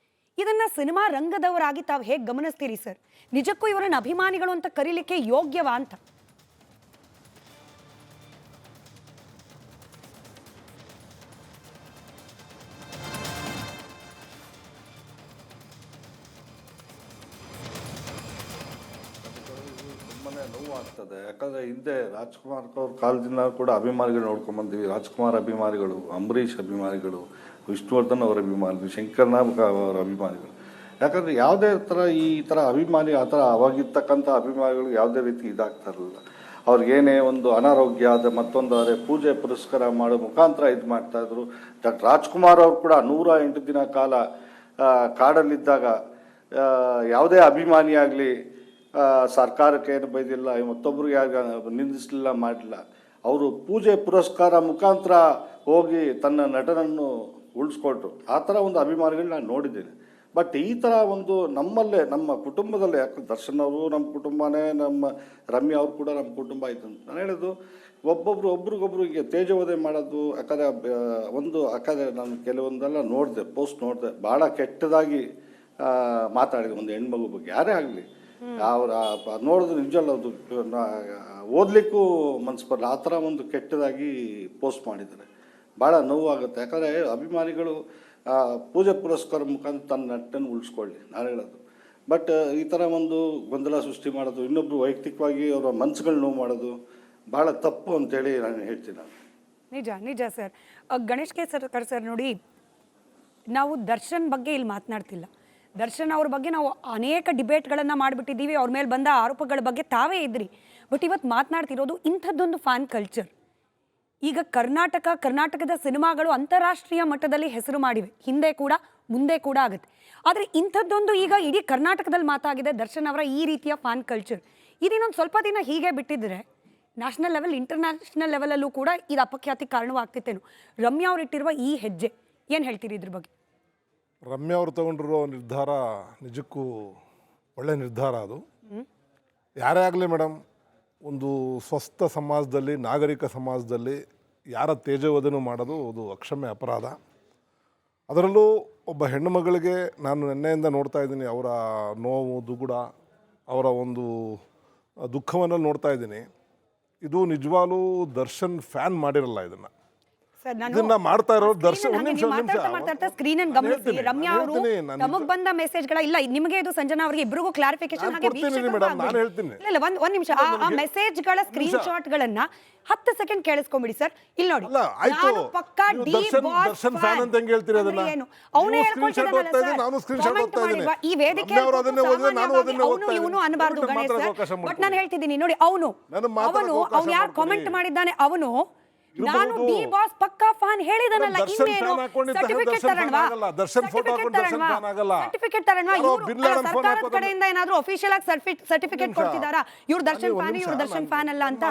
ಇದನ್ನ ಸಿನಿಮಾ ರಂಗದವರಾಗಿ ತಾವು ಹೇಗೆ ಗಮನಿಸ್ತೀರಿ ಸರ್? ನಿಜಕ್ಕೂ ಇವರನ್ನ ಅಭಿಮಾನಿಗಳು ಅಂತ ಕರೀಲಿಕ್ಕೆ ಯೋಗ್ಯವಾ ಅಂತ? ತುಂಬಾನೇ ನೋವು ಆಗ್ತದೆ. ಯಾಕಂದ್ರೆ ಹಿಂದೆ ರಾಜ್ಕುಮಾರ್ ಅವ್ರ ಕಾಲದಿಂದ ಕೂಡ ಅಭಿಮಾನಿಗಳು ನೋಡ್ಕೊಂಡ್ ಬಂದಿವಿ. ರಾಜ್ಕುಮಾರ್ ಅಭಿಮಾನಿಗಳು, ಅಂಬರೀಷ್ ಅಭಿಮಾನಿಗಳು, ವಿಷ್ಣುವರ್ಧನ್ ಅವರ ಅಭಿಮಾನಿಗಳು, ಶಂಕರ್ನಾಗ್ ಅವರ ಅಭಿಮಾನಿಗಳು. ಯಾಕಂದ್ರೆ ಯಾವುದೇ ಈ ಥರ ಅಭಿಮಾನಿ ಆ ಥರ ಅವಾಗಿರ್ತಕ್ಕಂಥ ಅಭಿಮಾನಿಗಳು ಯಾವುದೇ ರೀತಿ ಇದಾಗ್ತಾ ಇರಲಿಲ್ಲ. ಅವ್ರಿಗೇನೇ ಒಂದು ಅನಾರೋಗ್ಯ ಆದ ಮತ್ತೊಂದು ಆದರೆ ಪೂಜೆ ಪುರಸ್ಕಾರ ಮಾಡೋ ಮುಖಾಂತರ ಇದು ಮಾಡ್ತಾ ಇದ್ರು. ಡಾಕ್ಟರ್ ರಾಜ್ಕುಮಾರ್ ಅವರು ಕೂಡ 108 ದಿನ ಕಾಲ ಕಾಡಲ್ಲಿದ್ದಾಗ ಯಾವುದೇ ಅಭಿಮಾನಿ ಆಗಲಿ ಸರ್ಕಾರಕ್ಕೆ ಏನು ಬೈದಿಲ್ಲ, ಮತ್ತೊಬ್ಬರಿಗೆ ಯಾರು ನಿಂದಿಸಲಿಲ್ಲ, ಮಾಡಲಿಲ್ಲ. ಅವರು ಪೂಜೆ ಪುರಸ್ಕಾರ ಮುಖಾಂತರ ಹೋಗಿ ತನ್ನ ನಟನನ್ನು ಉಳಿಸ್ಕೊಟ್ರು. ಆ ಥರ ಒಂದು ಅಭಿಮಾನಿಗಳು ನಾನು ನೋಡಿದ್ದೇನೆ. ಬಟ್ ಈ ಥರ ಒಂದು ನಮ್ಮಲ್ಲೇ, ನಮ್ಮ ಕುಟುಂಬದಲ್ಲೇ, ಯಾಕಂದ್ರೆ ದರ್ಶನ್ ಅವರು ನಮ್ಮ ಕುಟುಂಬನೇ, ನಮ್ಮ ರಮ್ಯಾ ಅವರು ಕೂಡ ನಮ್ಮ ಕುಟುಂಬ ಆಯ್ತು ಅಂತ ನಾನು ಹೇಳೋದು. ಒಬ್ರಿಗೊಬ್ರು ಈಗ ತೇಜೋವಧೆ ಮಾಡೋದು. ಯಾಕಂದರೆ ನಾನು ಕೆಲವೊಂದೆಲ್ಲ ನೋಡಿದೆ, ಪೋಸ್ಟ್ ನೋಡಿದೆ, ಭಾಳ ಕೆಟ್ಟದಾಗಿ ಮಾತಾಡಿದೆ ಒಂದು ಹೆಣ್ಮಗು ಬಗ್ಗೆ. ಯಾರೇ ಆಗಲಿ ಅವ್ರ ನೋಡಿದ್ರೆ ನಿಜವಲ್ಲ, ಅದು ಓದಲಿಕ್ಕೂ ಮನಸ್ಸು ಬರಲ್ಲ. ಆ ಥರ ಒಂದು ಕೆಟ್ಟದಾಗಿ ಪೋಸ್ಟ್ ಮಾಡಿದ್ದಾರೆ. ಭಾಳ ನೋವಾಗುತ್ತೆ. ಯಾಕಂದರೆ ಅಭಿಮಾನಿಗಳು ಪೂಜೆ ಪುರಸ್ಕಾರ ಮುಖಾಂತರ ತನ್ನ ನಟನ್ನು ಉಳಿಸ್ಕೊಳ್ಳಿ ನಾನು ಹೇಳೋದು. ಬಟ್ ಈ ಥರ ಒಂದು ಗೊಂದಲ ಸೃಷ್ಟಿ ಮಾಡೋದು, ಇನ್ನೊಬ್ರು ವೈಯಕ್ತಿಕವಾಗಿ ಅವರ ಮನಸ್ಸುಗಳು ನೋವು ಮಾಡೋದು ಭಾಳ ತಪ್ಪು ಅಂತೇಳಿ ನಾನು ಹೇಳ್ತೀನಿ. ನಾನು ನಿಜ ಸರ್. ಗಣೇಶ್ ಕೇಸರ್ಕರ್ ಸರ್, ನೋಡಿ, ನಾವು ದರ್ಶನ್ ಬಗ್ಗೆ ಇಲ್ಲಿ ಮಾತನಾಡ್ತಿಲ್ಲ. ದರ್ಶನ್ ಅವ್ರ ಬಗ್ಗೆ ನಾವು ಅನೇಕ ಡಿಬೇಟ್ಗಳನ್ನು ಮಾಡಿಬಿಟ್ಟಿದ್ದೀವಿ. ಅವ್ರ ಮೇಲೆ ಬಂದ ಆರೋಪಗಳ ಬಗ್ಗೆ ತಾವೇ ಇದ್ರಿ. ಬಟ್ ಇವತ್ತು ಮಾತನಾಡ್ತಿರೋದು ಇಂಥದ್ದೊಂದು ಫ್ಯಾನ್ ಕಲ್ಚರ್. ಈಗ ಕರ್ನಾಟಕದ ಸಿನಿಮಾಗಳು ಅಂತಾರಾಷ್ಟ್ರೀಯ ಮಟ್ಟದಲ್ಲಿ ಹೆಸರು ಮಾಡಿವೆ, ಹಿಂದೆ ಕೂಡ ಮುಂದೆ ಕೂಡ ಆಗುತ್ತೆ. ಆದರೆ ಇಂಥದ್ದೊಂದು ಈಗ ಇಡೀ ಕರ್ನಾಟಕದಲ್ಲಿ ಮಾತಾಗಿದೆ ದರ್ಶನ್ ಅವರ ಈ ರೀತಿಯ ಫ್ಯಾನ್ ಕಲ್ಚರ್. ಇದನ್ನೊಂದು ಸ್ವಲ್ಪ ದಿನ ಹೀಗೆ ಬಿಟ್ಟಿದ್ರೆ ನ್ಯಾಷನಲ್ ಲೆವೆಲ್, ಇಂಟರ್ನ್ಯಾಷನಲ್ ಲೆವೆಲಲ್ಲೂ ಕೂಡ ಇದು ಅಪಖ್ಯಾತಿ ಕಾರಣವಾಗ್ತಿತ್ತೇನು? ರಮ್ಯಾ ಅವ್ರು ಇಟ್ಟಿರುವ ಈ ಹೆಜ್ಜೆ ಏನು ಹೇಳ್ತೀರಿ ಇದ್ರ ಬಗ್ಗೆ? ರಮ್ಯಾ ಅವರು ತಗೊಂಡಿರೋ ನಿರ್ಧಾರ ನಿಜಕ್ಕೂ ಒಳ್ಳೆ ನಿರ್ಧಾರ. ಅದು ಯಾರೇ ಆಗಲಿ ಮೇಡಮ್, ಒಂದು ಸ್ವಸ್ಥ ಸಮಾಜದಲ್ಲಿ, ನಾಗರಿಕ ಸಮಾಜದಲ್ಲಿ ಯಾರ ತೇಜೋವಧೆನೂ ಮಾಡೋದು ಅದು ಅಕ್ಷಮ್ಯ ಅಪರಾಧ. ಅದರಲ್ಲೂ ಒಬ್ಬ ಹೆಣ್ಣು ಮಗಳಿಗೆ ನಾನು ನಿನ್ನೆಯಿಂದ ನೋಡ್ತಾ ಇದ್ದೀನಿ, ಅವರ ನೋವು, ದುಗುಡ, ಅವರ ಒಂದು ದುಃಖವನ್ನು ನೋಡ್ತಾ ಇದ್ದೀನಿ. ಇದು ನಿಜವಾಗ್ಲೂ ದರ್ಶನ್ ಫ್ಯಾನ್ ಮಾಡಿರಲ್ಲ ಇದನ್ನು. ಸರ್, ನಾನು ಇದನ್ನ ಮಾಡ್ತಾ ಇರೋ screen ದರ್ಶನ್ ಅನ್ನ ಒಂದ್ ನೀವು ನಿಮಿಷ ಮಾತಾಡ್ತಾ ಸ್ಕ್ರೀನ್ ಗಮನಿಸಿ. ರಮ್ಯಾ ಅವರು ನಮಗ್ ಬಂದ ಮೆಸೇಜ್ಗಳ ಇಲ್ಲ, ನಿಮಗೆ ಇದು ಸಂಜನಾ ಅವರಿಗೆ ಇಬ್ಬರಿಗೂ ಕ್ಲಾರಿಫಿಕೇಶನ್ ಹಾಗೆ ಇಲ್ಲ ಒಂದ್ ನಿಮಿಷ ಆ ಮೆಸೇಜ್ಗಳ ಸ್ಕ್ರೀನ್ ಶಾಟ್ ಗಳನ್ನ 10 ಸೆಕೆಂಡ್ ಕೇಳಿಸ್ಕೊಂಬಿಡಿ ಸರ್. ಇಲ್ಲಿ ನೋಡಿ, ನಾನು ಪಕ್ಕಾ ಡಿ ಬಾಸ್ ಫ್ಯಾನ್ ಅಂತ ಹೆಂಗ್ ಹೇಳ್ತೀರಿ ಅದನ್ನ? ಅವನೇ ಹೇಳ್ಕೊಳ್ತಿದ್ದಾನಲ್ಲ ಸರ್, ನಾನು ಸ್ಕ್ರೀನ್ ಶಾಟ್ ಓದ್ತಾ ಇದ್ದೀನಿ. ಈ ವೇದಿಕೆ ಅವನು ಇವನು ಅನ್ಬಾರ್ದು ಗಣೇಶ್ ಸರ್. ಬಟ್ ನಾನು ಹೇಳ್ತಿದ್ದೀನಿ ನೋಡಿ, ಅವನು ಯಾರು ಕಾಮೆಂಟ್ ಮಾಡಿದ್ದಾನೆ ಅವನು ನಾನು ಡಿ ಬಾಸ್ ಪಕ್ಕಾ ಫ್ಯಾನ್ ಹೇಳಿದಾನಲ್ಲ, ಇನ್ನೇನು ಸರ್ಟಿಫಿಕೇಟ್ ತರಣವಾ? ಸರ್ಟಿಫಿಕೇಟ್ ತರಣವಾ? ಸರ್ಕಾರದ ಕಡೆಯಿಂದ ಏನಾದ್ರೂ ಅಫಿಷಿಯಲ್ ಆಗಿ ಸರ್ಟಿಫಿಕೇಟ್ ಕೊಡ್ತಿದಾರಾ ಇವ್ರು ದರ್ಶನ್ ಫ್ಯಾನ್ ಇವ್ರು ದರ್ಶನ್ ಫ್ಯಾನ್ ಅಲ್ಲ ಅಂತ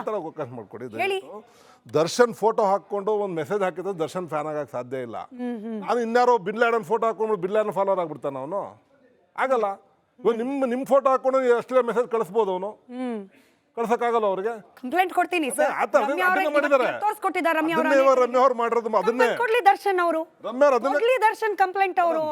ಹೇಳಿ? ದರ್ಶನ್ ಫೋಟೋ ಹಾಕೊಂಡು ಒಂದು ಮೆಸೇಜ್ ಹಾಕಿದ್ರೆ ದರ್ಶನ್ ಫ್ಯಾನ್ ಆಗಕ್ಕೆ ಸಾಧ್ಯ ಇಲ್ಲ. ನಾನು ಇನ್ನಾರೋ ಬಿನ್ ಲಾಡನ್ ಫೋಟೋ ಹಾಕೊಂಡು ಬಿನ್ ಲಾಡನ್ ಫಾಲೋವರ್ ಆಗ್ಬಿಡ್ತಾನ ಅವನು? ಆಗಲ್ಲ. ಇವಾಗ ನಿಮ್ಮ ಫೋಟೋ ಹಾಕೊಂಡು ಎಷ್ಟೇ ಮೆಸೇಜ್ ಕಳಿಸ್ಬೋದು ಅವನು? ಕಳ್ಸಕ್ಕಾಗಲ್ಲ ಅವ್ರಿಗೆ. ಕಂಪ್ಲೇಂಟ್ ಕೊಡ್ತೀನಿ ಸರ್. ತೋರಿಸ್ಕೊಟ್ಟಿದ್ದಾರೆ ರಮ್ಯಾ ಅವ್ರು ಮಾಡಿರೋದು ಅದನ್ನೇ. ಕೊಡ್ಲಿ ದರ್ಶನ್ ಅವರು, ಕೊಡ್ಲಿ ದರ್ಶನ್ ಕಂಪ್ಲೇಂಟ್ ಅವರು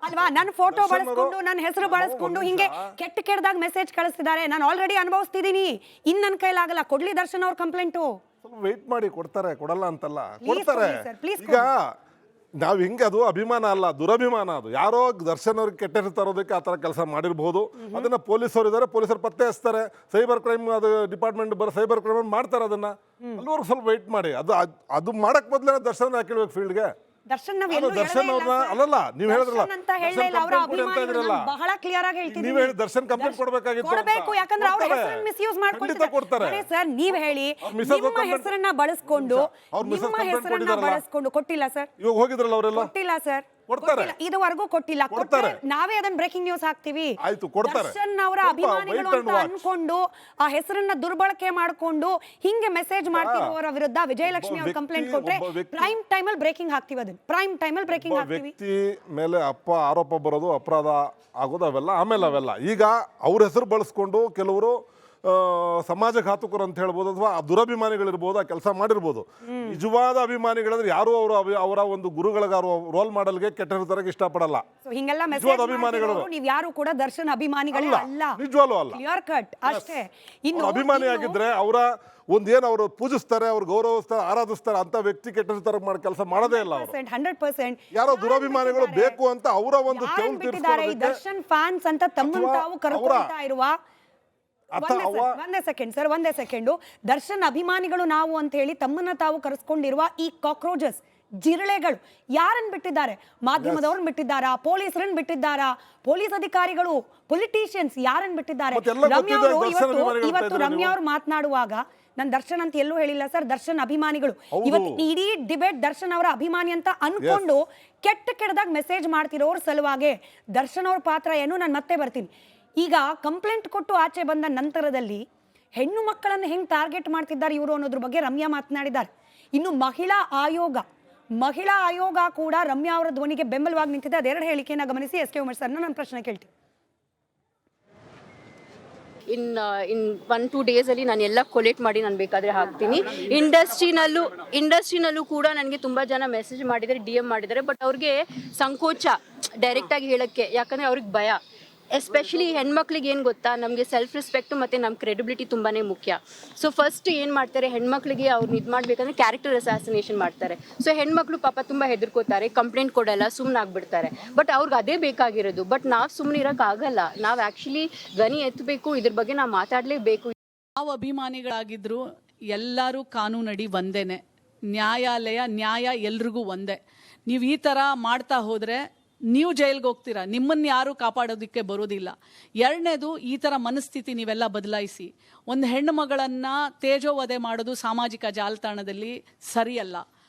ಅಲ್ವಾ? ನನ್ನ ಫೋಟೋ ಬಳಸ್ಕೊಂಡು ನನ್ನ ಹೆಸರು ಬಳಸ್ಕೊಂಡು ಹಿಂಗೆ ಕೆಟ್ಟದಾಗ ಮೆಸೇಜ್ ಕಳಿಸ್ತಿದ್ದಾರೆ. ನಾನು ಆಲ್ರೆಡಿ ಅನುಭವಿಸ್ತಿದ್ದೀನಿ, ಇನ್ ನನ್ನ ಕೈಲಾಗಲ್ಲ. ಕೊಡ್ಲಿ ದರ್ಶನ್ ಅವ್ರ ಕಂಪ್ಲೇಂಟು. ಸ್ವಲ್ಪ ವೆಯ್ಟ್ ಮಾಡಿ, ಕೊಡ್ತಾರೆ, ಕೊಡಲ್ಲ ಅಂತಲ್ಲ, ಕೊಡ್ತಾರೆ. ಈಗ ನಾವು ಹಿಂಗೆ, ಅದು ಅಭಿಮಾನ ಅಲ್ಲ, ದುರಭಿಮಾನ. ಅದು ಯಾರೋ ದರ್ಶನ್ ಅವ್ರಿಗೆ ಕೆಟ್ಟ ಹೆಸರು ತರೋದಕ್ಕೆ ಆ ಥರ ಕೆಲಸ ಮಾಡಿರ್ಬೋದು. ಅದನ್ನ ಪೊಲೀಸರು ಇದ್ದಾರೆ, ಪೊಲೀಸರು ಪತ್ತೆ ಹಚ್ತಾರೆ. ಸೈಬರ್ ಕ್ರೈಮ್ ಅದು ಡಿಪಾರ್ಟ್ಮೆಂಟ್ ಸೈಬರ್ ಕ್ರೈಮ್ ಮಾಡ್ತಾರೆ ಅದನ್ನ. ಅಲ್ಲಿವರೆಗೂ ಸ್ವಲ್ಪ ವೆಯ್ಟ್ ಮಾಡಿ. ಅದು ಮಾಡಕ್ ಬದಲೇ ದರ್ಶನ್ ಹಾಕಿಳ್ಬೇಕು ಫೀಲ್ಡ್ಗೆ. ದರ್ಶನ್ ಅವ್ರನ್ನ ಅಲ್ಲಲ್ಲ, ನೀವು ಹೇಳಿದ್ರಲ್ಲ ಬಹಳ ಕ್ಲಿಯರ್ ಆಗಿ ಹೇಳ್ತೀನಿ. ನೀವು ಹೇಳಿ ದರ್ಶನ್ ಕಂಪ್ಲೇಂಟ್ ಕೊಡಬೇಕಾಗಿತ್ತು. ಯಾಕಂದ್ರೆ ಅವ್ರ ಹೆಸರನ್ನ ಮಿಸ್ಯೂಸ್ ಮಾಡ್ಕೊಳ್ತಾರೆ ಸರ್. ನೀವ್ ಹೇಳಿ ನಿಮ್ಮ ಹೆಸರನ್ನ ಬಳಸ್ಕೊಂಡು ಕೊಟ್ಟಿಲ್ಲ ಸರ್. ಇವಾಗ ಹೋಗಿದ್ರಲ್ಲ ಅವರೆಲ್ಲ, ಕೊಟ್ಟಿಲ್ಲ ಸರ್, ಇದುವರೆಗೂ ಕೊಟ್ಟಿಲ್ಲ. ನಾವೇ ಅದನ್ನ ಬ್ರೇಕಿಂಗ್ ನ್ಯೂಸ್ ಹಾಕ್ತಿವಿ. ದರ್ಶನ್ ಅವರ ಅಭಿಮಾನಿಗಳು ಅಂತ ಅನ್ಕೊಂಡು ಆ ಹೆಸರನ್ನ ದುರ್ಬಳಕೆ ಮಾಡ್ಕೊಂಡು ಹಿಂಗೆ ಮೆಸೇಜ್ ಮಾಡ್ತಿರೋರ ವಿರುದ್ಧ ವಿಜಯಲಕ್ಷ್ಮಿ ಅವರು ಕಂಪ್ಲೇಂಟ್ ಕೊಟ್ರೆ ಪ್ರೈಮ್ ಟೈಮ್ ಅಲ್ಲಿ ಬ್ರೇಕಿಂಗ್ ಹಾಕ್ತಿವಿ. ಅದನ್ನ ಪ್ರೈಮ್ ಟೈಮ್ ಅಲ್ಲಿ ಬ್ರೇಕಿಂಗ್ ಹಾಕ್ತಿವಿ. ವ್ಯಕ್ತಿ ಮೇಲೆ ಆರೋಪ ಬರೋದು, ಅಪರಾಧ ಆಗೋದು ಅವೆಲ್ಲ ಆಮೇಲೆ. ಅವೆಲ್ಲ ಈಗ ಅವ್ರ ಹೆಸರು ಬಳಸ್ಕೊಂಡು ಕೆಲವರು ಸಮಾಜಘಾತಕರು ಅಂತ ಹೇಳ್ಬೋದು, ಅಥವಾ ದುರಭಿಮಾನಿಗಳಿರ್ಬೋದು, ಆ ಕೆಲಸ ಮಾಡಿರ್ಬೋದು. ನಿಜವಾದ ಅಭಿಮಾನಿಗಳಂದ್ರೆ ಯಾರು ಅವರ ಒಂದು ಗುರುಗಳಿಗಾರು ರೋಲ್ ಮಾಡೆಲ್ಗೆ ಕೆಟ್ಟ ಹೆಸರು ಇಷ್ಟಪಡಲ್ಲ. ಹಿಂಗೆಲ್ಲ ಅಭಿಮಾನಿಗಳು ನೀವು ಯಾರು ಕೂಡ ದರ್ಶನ್ ಅಭಿಮಾನಿಗಳೇ ಅಲ್ಲ, ನಿಜವಾಗ್ಲೂ ಅಲ್ಲ. ಕ್ಲಿಯರ್ ಕಟ್ ಅಷ್ಟೇ. ಇನ್ನು ಅಭಿಮಾನಿ ಆಗಿದ್ರೆ ಅವರ ಒಂದೇನು ಅವರು ಪೂಜಿಸ್ತಾರೆ, ಅವ್ರು ಗೌರವಿಸ್ತಾರೆ, ಆರಾಧಿಸ್ತಾರೆ. ಅಂತ ವ್ಯಕ್ತಿ ಕೆಟ್ಟ ಹೆಸರು ಮಾಡಿ ಕೆಲಸ ಮಾಡೋದೇ ಇಲ್ಲ. 100% ಯಾರೋ ದುರಭಿಮಾನಿಗಳು ಬೇಕು ಅಂತ ಅವರ ಒಂದು ದರ್ಶನ್ ಫ್ಯಾನ್ಸ್ ಅಂತ ತಮ್ಮನ್ನು ತಾವು ಕರ್ಕೊಳ್ತಾ ಇರುವ ಒಂದೇ ಸೆಕೆಂಡ್ ದರ್ಶನ್ ಅಭಿಮಾನಿಗಳು ನಾವು ಅಂತ ಹೇಳಿ ತಮ್ಮನ್ನ ತಾವು ಕರೆಸ್ಕೊಂಡಿರುವ ಈ ಕಾಕ್ರೋಚಸ್, ಜಿರಳೆಗಳು ಯಾರನ್ನ ಬಿಟ್ಟಿದ್ದಾರೆ? ಮಾಧ್ಯಮದವ್ರನ್ನ ಬಿಟ್ಟಿದ್ದಾರಾ? ಪೊಲೀಸರನ್ನ ಬಿಟ್ಟಿದ್ದಾರಾ? ಪೊಲೀಸ್ ಅಧಿಕಾರಿಗಳು, ಪೊಲಿಟಿಷಿಯನ್ಸ್ ಯಾರನ್ನ ಬಿಟ್ಟಿದ್ದಾರೆ? ಇವತ್ತು ರಮ್ಯಾ ಅವರು ಮಾತನಾಡುವಾಗ ನಾನು ದರ್ಶನ್ ಅಂತ ಎಲ್ಲೂ ಹೇಳಿಲ್ಲ ಸರ್, ದರ್ಶನ್ ಅಭಿಮಾನಿಗಳು. ಇವತ್ತು ಇಡೀ ಡಿಬೇಟ್ ದರ್ಶನ್ ಅವರ ಅಭಿಮಾನಿ ಅಂತ ಅನ್ಕೊಂಡು ಕೆಟ್ಟದಾಗ ಮೆಸೇಜ್ ಮಾಡ್ತಿರೋರ ಸಲುವಾಗಿ ದರ್ಶನ್ ಅವ್ರ ಪಾತ್ರ ಏನು? ನಾನು ಮತ್ತೆ ಬರ್ತೀನಿ. ಈಗ ಕಂಪ್ಲೇಂಟ್ ಕೊಟ್ಟು ಆಚೆ ಬಂದ ನಂತರದಲ್ಲಿ ಹೆಣ್ಣು ಮಕ್ಕಳನ್ನು ಹೆಂಗೆ ಟಾರ್ಗೆಟ್ ಮಾಡ್ತಿದ್ದಾರೆ ಇವರು ಅನ್ನೋದ್ರ ಬಗ್ಗೆ ರಮ್ಯಾ ಮಾತನಾಡಿದ್ದಾರೆ. ಇನ್ನು ಮಹಿಳಾ ಆಯೋಗ ಕೂಡ ರಮ್ಯಾ ಅವರ ಧ್ವನಿಗೆ ಬೆಂಬಲವಾಗಿ ನಿಂತಿದೆ. ಅದೆರಡು ಹೇಳಿಕೆಯನ್ನು ಗಮನಿಸಿ ಎಸ್ ಕೆ ಉಮೇಶ್ ಸರ್ನ ನಾನು ಪ್ರಶ್ನೆ ಕೇಳ್ತೀನಿ. ಇನ್ 1-2 ಡೇಸಲ್ಲಿ ನಾನು ಎಲ್ಲ ಕೊಲೆಕ್ಟ್ ಮಾಡಿ ನಾನು ಬೇಕಾದರೆ ಹಾಕ್ತೀನಿ. ಇಂಡಸ್ಟ್ರಿನಲ್ಲೂ ಕೂಡ ನನಗೆ ತುಂಬ ಜನ ಮೆಸೇಜ್ ಮಾಡಿದ್ದಾರೆ, DM ಮಾಡಿದ್ದಾರೆ. ಬಟ್ ಅವ್ರಿಗೆ ಸಂಕೋಚ ಡೈರೆಕ್ಟಾಗಿ ಹೇಳೋಕ್ಕೆ, ಯಾಕಂದರೆ ಅವ್ರಿಗೆ ಭಯ. ಎಸ್ಪೆಷಲಿ ಹೆಣ್ಮಕ್ಳಿಗೆ ಏನು ಗೊತ್ತಾ, ನಮಗೆ ಸೆಲ್ಫ್ ರೆಸ್ಪೆಕ್ಟು ಮತ್ತು ನಮ್ಮ ಕ್ರೆಡಿಬಿಲಿಟಿ ತುಂಬಾ ಮುಖ್ಯ. ಸೊ ಫಸ್ಟ್ ಏನು ಮಾಡ್ತಾರೆ, ಹೆಣ್ಮಕ್ಳಿಗೆ ಅವ್ರನ್ನ ಇದು ಮಾಡಬೇಕಂದ್ರೆ ಕ್ಯಾರೆಕ್ಟರ್ ಅಸಾಸಿನೇಷನ್ ಮಾಡ್ತಾರೆ. ಸೊ ಹೆಣ್ಮಕ್ಳು ಪಾಪ ತುಂಬ ಹೆದರ್ಕೋತಾರೆ, ಕಂಪ್ಲೇಂಟ್ ಕೊಡಲ್ಲ, ಸುಮ್ಮನಾಗ್ಬಿಡ್ತಾರೆ. ಬಟ್ ಅವ್ರಿಗೆ ಅದೇ ಬೇಕಾಗಿರೋದು. ಬಟ್ ನಾವು ಸುಮ್ಮನೆ ಇರೋಕ್ಕಾಗಲ್ಲ. ನಾವು ಆ್ಯಕ್ಚುಲಿ ಧ್ವನಿ ಎತ್ತಬೇಕು, ಇದ್ರ ಬಗ್ಗೆ ನಾವು ಮಾತಾಡಲೇಬೇಕು. ನಾವು ಅಭಿಮಾನಿಗಳಾಗಿದ್ರು ಎಲ್ಲರೂ ಕಾನೂನಡಿ ಒಂದೇನೆ, ನ್ಯಾಯ ಎಲ್ರಿಗೂ ಒಂದೇ. ನೀವು ಈ ಥರ ಮಾಡ್ತಾ ಹೋದರೆ ನೀವು ಜೈಲ್ಗೆ ಹೋಗ್ತೀರಾ, ನಿಮ್ಮನ್ನು ಯಾರೂ ಕಾಪಾಡೋದಕ್ಕೆ ಬರೋದಿಲ್ಲ. ಎರಡನೇದು, ಈ ಥರ ಮನಸ್ಥಿತಿ ನೀವೆಲ್ಲ ಬದಲಾಯಿಸಿ. ಒಂದು ಹೆಣ್ಣು ಮಗಳನ್ನು ತೇಜೋವಧೆ ಮಾಡೋದು ಸಾಮಾಜಿಕ ಜಾಲತಾಣದಲ್ಲಿ ಸರಿಯಲ್ಲ.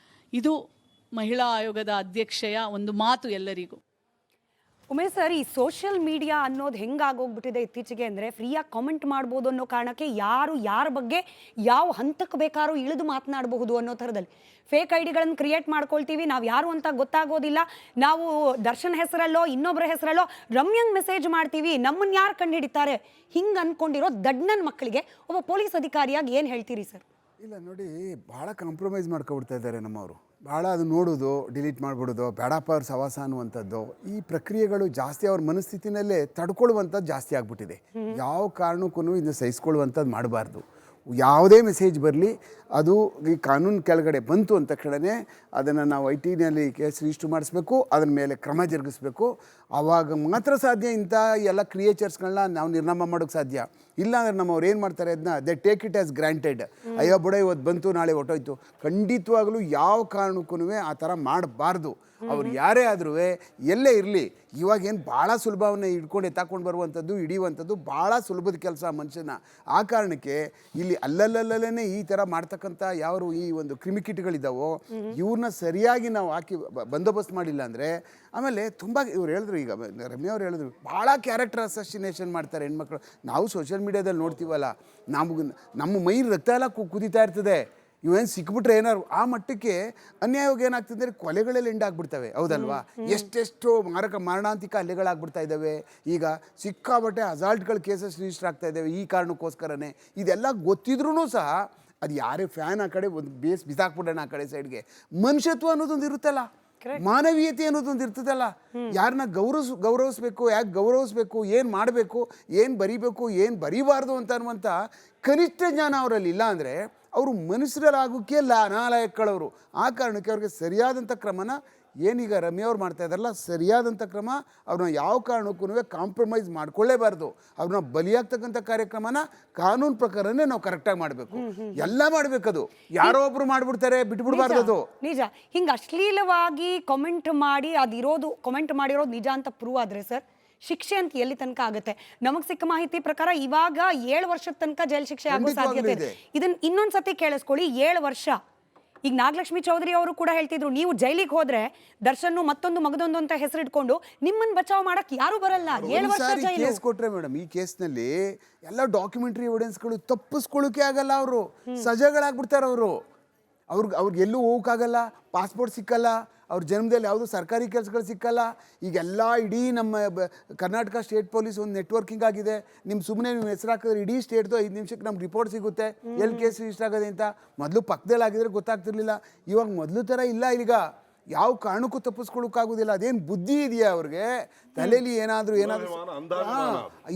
ಇದು ಮಹಿಳಾ ಆಯೋಗದ ಅಧ್ಯಕ್ಷೆಯ ಒಂದು ಮಾತು ಎಲ್ಲರಿಗೂ. ಉಮೇಶ್ ಸರ್, ಈ ಸೋಷಿಯಲ್ ಮೀಡಿಯಾ ಅನ್ನೋದು ಹೆಂಗಾಗೋಗ್ಬಿಟ್ಟಿದೆ ಇತ್ತೀಚೆಗೆ ಅಂದರೆ, ಫ್ರೀಯಾಗಿ ಕಾಮೆಂಟ್ ಮಾಡ್ಬೋದು ಅನ್ನೋ ಕಾರಣಕ್ಕೆ ಯಾರು ಯಾರ ಬಗ್ಗೆ ಯಾವ ಹಂತಕ್ಕೆ ಬೇಕಾದ್ರೂ ಇಳಿದು ಮಾತನಾಡಬಹುದು ಅನ್ನೋ ಥರದಲ್ಲಿ ಫೇಕ್ ಐಡಿಗಳನ್ನು ಕ್ರಿಯೇಟ್ ಮಾಡ್ಕೊಳ್ತೀವಿ. ನಾವು ಯಾರು ಅಂತ ಗೊತ್ತಾಗೋದಿಲ್ಲ. ನಾವು ದರ್ಶನ್ ಹೆಸರಲ್ಲೋ ಇನ್ನೊಬ್ಬರ ಹೆಸರಲ್ಲೋ ರಮ್ಯಂಗ್ ಮೆಸೇಜ್ ಮಾಡ್ತೀವಿ, ನಮ್ಮನ್ನು ಯಾರು ಕಂಡು ಹಿಡಿತಾರೆ, ಹಿಂಗೆ ಅಂದ್ಕೊಂಡಿರೋ ದಡ್ಡನ ಮಕ್ಕಳಿಗೆ ಒಬ್ಬ ಪೊಲೀಸ್ ಅಧಿಕಾರಿಯಾಗಿ ಏನು ಹೇಳ್ತೀರಿ ಸರ್? ಇಲ್ಲ ನೋಡಿ, ಭಾಳ ಕಾಂಪ್ರಮೈಸ್ ಮಾಡ್ಕೊಬಿಡ್ತಾ ಇದ್ದಾರೆ ನಮ್ಮವರು. ಭಾಳ ಅದು ನೋಡೋದು, ಡಿಲೀಟ್ ಮಾಡಿಬಿಡೋದು, ಬೇಡಪ್ಪ ಅವ್ರ ಸವಾಸ ಅನ್ನುವಂಥದ್ದು, ಈ ಪ್ರಕ್ರಿಯೆಗಳು ಜಾಸ್ತಿ ಅವ್ರ ಮನಸ್ಥಿತಿನಲ್ಲೇ ತಡ್ಕೊಳ್ಳುವಂಥದ್ದು ಜಾಸ್ತಿ ಆಗ್ಬಿಟ್ಟಿದೆ. ಯಾವ ಕಾರಣಕ್ಕೂ ಇದನ್ನು ಸಹಿಸ್ಕೊಳ್ಳುವಂಥದ್ದು ಮಾಡಬಾರ್ದು. ಯಾವುದೇ ಮೆಸೇಜ್ ಬರಲಿ ಅದು ಈ ಕಾನೂನು ಕೆಳಗಡೆ ಬಂತು ಅಂದ ತಕ್ಷಣವೇ ಅದನ್ನು ನಾವು ITನಲ್ಲಿ ಕೇಸ್ ರಿಜಿಸ್ಟರ್ ಮಾಡಿಸ್ಬೇಕು, ಅದರ ಮೇಲೆ ಕ್ರಮ ಜರುಗಿಸ್ಬೇಕು. ಆವಾಗ ಮಾತ್ರ ಸಾಧ್ಯ ಇಂಥ ಎಲ್ಲ ಕ್ರಿಯೇಚರ್ಸ್ಗಳನ್ನ ನಾವು ನಿರ್ನಾಮ ಮಾಡೋಕ್ಕೆ ಸಾಧ್ಯ. ಇಲ್ಲಾಂದ್ರೆ ನಮ್ಮವ್ರು ಏನು ಮಾಡ್ತಾರೆ ಅದನ್ನ they take it as granted. ಅಯ್ಯೋ ಬಿಡ ಇವತ್ತು ಬಂತು ನಾಳೆ ಹೊಟ್ಟೋಯ್ತು. ಖಂಡಿತವಾಗಲೂ ಯಾವ ಕಾರಣಕ್ಕೂ ಆ ಥರ ಮಾಡಬಾರ್ದು. ಅವ್ರು ಯಾರೇ ಆದ್ರೂ ಎಲ್ಲೇ ಇರಲಿ, ಇವಾಗೇನು ಭಾಳ ಸುಲಭವನ್ನ ಹಿಡ್ಕೊಂಡು ಎತ್ತಾಕೊಂಡು ಬರುವಂಥದ್ದು ಹಿಡಿಯುವಂಥದ್ದು ಭಾಳ ಸುಲಭದ ಕೆಲಸ ಮನುಷ್ಯನ. ಆ ಕಾರಣಕ್ಕೆ ಇಲ್ಲಿ ಅಲ್ಲಲ್ಲೇ ಈ ಥರ ಮಾಡ್ತಕ್ಕಂಥ ಯಾರು ಈ ಒಂದು ಕ್ರಿಮಿಕೀಟಗಳಿದ್ದಾವೋ ಇವ್ರನ್ನ ಸರಿಯಾಗಿ ನಾವು ಹಾಕಿ ಬಂದೋಬಸ್ತ್ ಮಾಡಿಲ್ಲ ಅಂದರೆ ಆಮೇಲೆ ತುಂಬ ಇವ್ರು ಹೇಳಿದ್ರು, ಈಗ ರಮ್ಯಾ ಅವ್ರು ಹೇಳಿದ್ರು, ಭಾಳ ಕ್ಯಾರೆಕ್ಟರ್ ಅಸಸಿನೇಷನ್ ಮಾಡ್ತಾರೆ ಹೆಣ್ಮಕ್ಳು. ನಾವು ಸೋಷಿಯಲ್ ಮೀಡಿಯಾದಲ್ಲಿ ನೋಡ್ತೀವಲ್ಲ, ನಮ್ಮ ಮೈ ರಕ್ತ ಎಲ್ಲ ಕುದೀತಾ ಇರ್ತದೆ. ಇವೇನು ಸಿಕ್ಬಿಟ್ರೆ ಏನಾರು ಆ ಮಟ್ಟಕ್ಕೆ ಅನ್ಯಾಯವಾಗಿ ಏನಾಗ್ತದೆ ಅಂದರೆ ಕೊಲೆಗಳಲ್ಲಿ ಎಂಡಾಗ್ಬಿಡ್ತವೆ, ಹೌದಲ್ವಾ? ಎಷ್ಟೆಷ್ಟು ಮಾರಣಾಂತಿಕ ಹಲ್ಲೆಗಳಾಗ್ಬಿಡ್ತಾ ಇದ್ದಾವೆ. ಈಗ ಸಿಕ್ಕಾಬಟ್ಟೆ ಅಸಾಲ್ಟ್ಗಳ ಕೇಸಸ್ ರಿಜಿಸ್ಟರ್ ಆಗ್ತಾ ಇದ್ದಾವೆ ಈ ಕಾರಣಕ್ಕೋಸ್ಕರನೇ. ಇದೆಲ್ಲ ಗೊತ್ತಿದ್ರೂ ಸಹ ಅದು ಯಾರೇ ಫ್ಯಾನ್ ಆ ಕಡೆ ಒಂದು ಬಿಸಾಕ್ಬಿಡೋಣ ಆ ಕಡೆ ಸೈಡ್ಗೆ. ಮನುಷ್ಯತ್ವ ಅನ್ನೋದೊಂದು ಇರುತ್ತಲ್ಲ, ಮಾನವೀಯತೆ ಅನ್ನೋದೊಂದು ಇರ್ತದಲ್ಲ, ಯಾರನ್ನ ಗೌರವಿಸ್ಬೇಕು, ಯಾಕೆ ಗೌರವಿಸ್ಬೇಕು, ಏನು ಮಾಡಬೇಕು, ಏನು ಬರಿಬೇಕು, ಏನು ಬರೀಬಾರ್ದು ಅಂತ ಅನ್ನುವಂಥ ಕನಿಷ್ಠ ಜ್ಞಾನ ಅವರಲ್ಲಿ ಇಲ್ಲ ಅಂದರೆ ಅವರು ಮನುಷ್ಯರಾಗೋಕ್ಕೆ ಅನಾಲಯಕ್ಕಳವರು. ಆ ಕಾರಣಕ್ಕೆ ಅವ್ರಿಗೆ ಸರಿಯಾದಂಥ ಕ್ರಮನ ಏನೀಗ ರಮ್ಯಾ ಅವ್ರು ಮಾಡ್ತಾ ಇದ್ದಾರಲ್ಲ, ಸರಿಯಾದಂಥ ಕ್ರಮ. ಅವ್ರನ್ನ ಯಾವ ಕಾರಣಕ್ಕೂ ಕಾಂಪ್ರಮೈಸ್ ಮಾಡ್ಕೊಳ್ಳೇಬಾರ್ದು. ಅವ್ರನ್ನ ಬಲಿಯಾಗ್ತಕ್ಕಂಥ ಕಾರ್ಯಕ್ರಮನ ಕಾನೂನು ಪ್ರಕಾರನೇ ನಾವು ಕರೆಕ್ಟಾಗಿ ಮಾಡಬೇಕು. ಎಲ್ಲ ಮಾಡಬೇಕದು. ಯಾರೋ ಒಬ್ರು ಮಾಡ್ಬಿಡ್ತಾರೆ, ಬಿಟ್ಬಿಡ್ಬಾರ್ದು. ಅದು ನಿಜ. ಹಿಂಗೆ ಅಶ್ಲೀಲವಾಗಿ ಕಾಮೆಂಟ್ ಮಾಡಿ ಅದಿರೋದು ಕಾಮೆಂಟ್ ಮಾಡಿರೋದು ನಿಜ ಅಂತ ಪ್ರೂವ್ ಆದರೆ ಸರ್, ಶಿಕ್ಷೆ ಅಂತ ಎಲ್ಲಿ ತನಕ ಆಗುತ್ತೆ? ನಮಗೆ ಸಿಕ್ಕ ಮಾಹಿತಿ ಪ್ರಕಾರ ಇವಾಗ 7 ವರ್ಷದ ತನಕ ಜೈಲು ಶಿಕ್ಷೆ ಆಗೋ ಸಾಧ್ಯತೆ ಇದೆ. ಇದನ್ನ ಇನ್ನೊಂದ್ಸತಿ ಕೇಳಿಸ್ಕೊಳ್ಳಿ, 7 ವರ್ಷ. ಈಗ ನಾಗಲಕ್ಷ್ಮಿ ಚೌಧರಿ ಅವರು ಕೂಡ ಹೇಳ್ತಿದ್ರು, ನೀವು ಜೈಲಿಗೆ ಹೋದ್ರೆ ದರ್ಶನ್ ಮತ್ತೊಂದು ಮಗದೊಂದು ಅಂತ ಹೆಸರಿಟ್ಕೊಂಡು ನಿಮ್ಮನ್ನ ಬಚಾವ್ ಮಾಡಕ್ ಯಾರು ಬರಲ್ಲ. 7 ವರ್ಷ ಜೈಲು ಕೇಸ್ ಕೊಟ್ರೆ ಮೇಡಮ್, ಈ ಕೇಸ್ನಲ್ಲಿ ಎಲ್ಲ ಡಾಕ್ಯುಮೆಂಟರಿ ಎವಿಡೆನ್ಸ್ಗಳು ತಪ್ಪಿಸ್ಕೊಳ್ಳೋಕೆ ಆಗಲ್ಲ. ಅವರು ಸಜಾಗಳಾಗ್ಬಿಡ್ತಾರೆ. ಅವ್ರಿಗೆ ಎಲ್ಲೂ ಹೋಗೋಕ್ಕಾಗಲ್ಲ, ಪಾಸ್ಪೋರ್ಟ್ ಸಿಕ್ಕಲ್ಲ, ಅವ್ರ ಜನ್ಮದಲ್ಲಿ ಯಾವುದೂ ಸರ್ಕಾರಿ ಕೆಲಸಗಳು ಸಿಕ್ಕಲ್ಲ. ಈಗೆಲ್ಲ ಇಡೀ ನಮ್ಮ ಕರ್ನಾಟಕ ಸ್ಟೇಟ್ ಪೊಲೀಸ್ ಒಂದು ನೆಟ್ವರ್ಕಿಂಗ್ ಆಗಿದೆ. ಸುಮ್ಮನೆ ನೀವು ಹೆಸರು ಹಾಕಿದ್ರೆ ಇಡೀ ಸ್ಟೇಟ್ದು 5 ನಿಮಿಷಕ್ಕೆ ನಮ್ಗೆ ರಿಪೋರ್ಟ್ ಸಿಗುತ್ತೆ ಎಲ್ಲಿ ಕೇಸ್ ರಿಜಿಸ್ಟರ್ ಆಗೋದೆ ಅಂತ. ಮೊದಲು ಪಕ್ಕದಲ್ಲಿ ಆಗಿದ್ರೆ ಗೊತ್ತಾಗ್ತಿರ್ಲಿಲ್ಲ. ಇವಾಗ ಮೊದಲು ಥರ ಇಲ್ಲ. ಈಗ ಯಾವ ಕಾರಣಕ್ಕೂ ತಪ್ಪಿಸ್ಕೊಳ್ಳೋಕ್ಕಾಗೋದಿಲ್ಲ. ಅದೇನು ಬುದ್ಧಿ ಇದೆಯಾ ಅವ್ರಿಗೆ? ತಲೆಯಲ್ಲಿ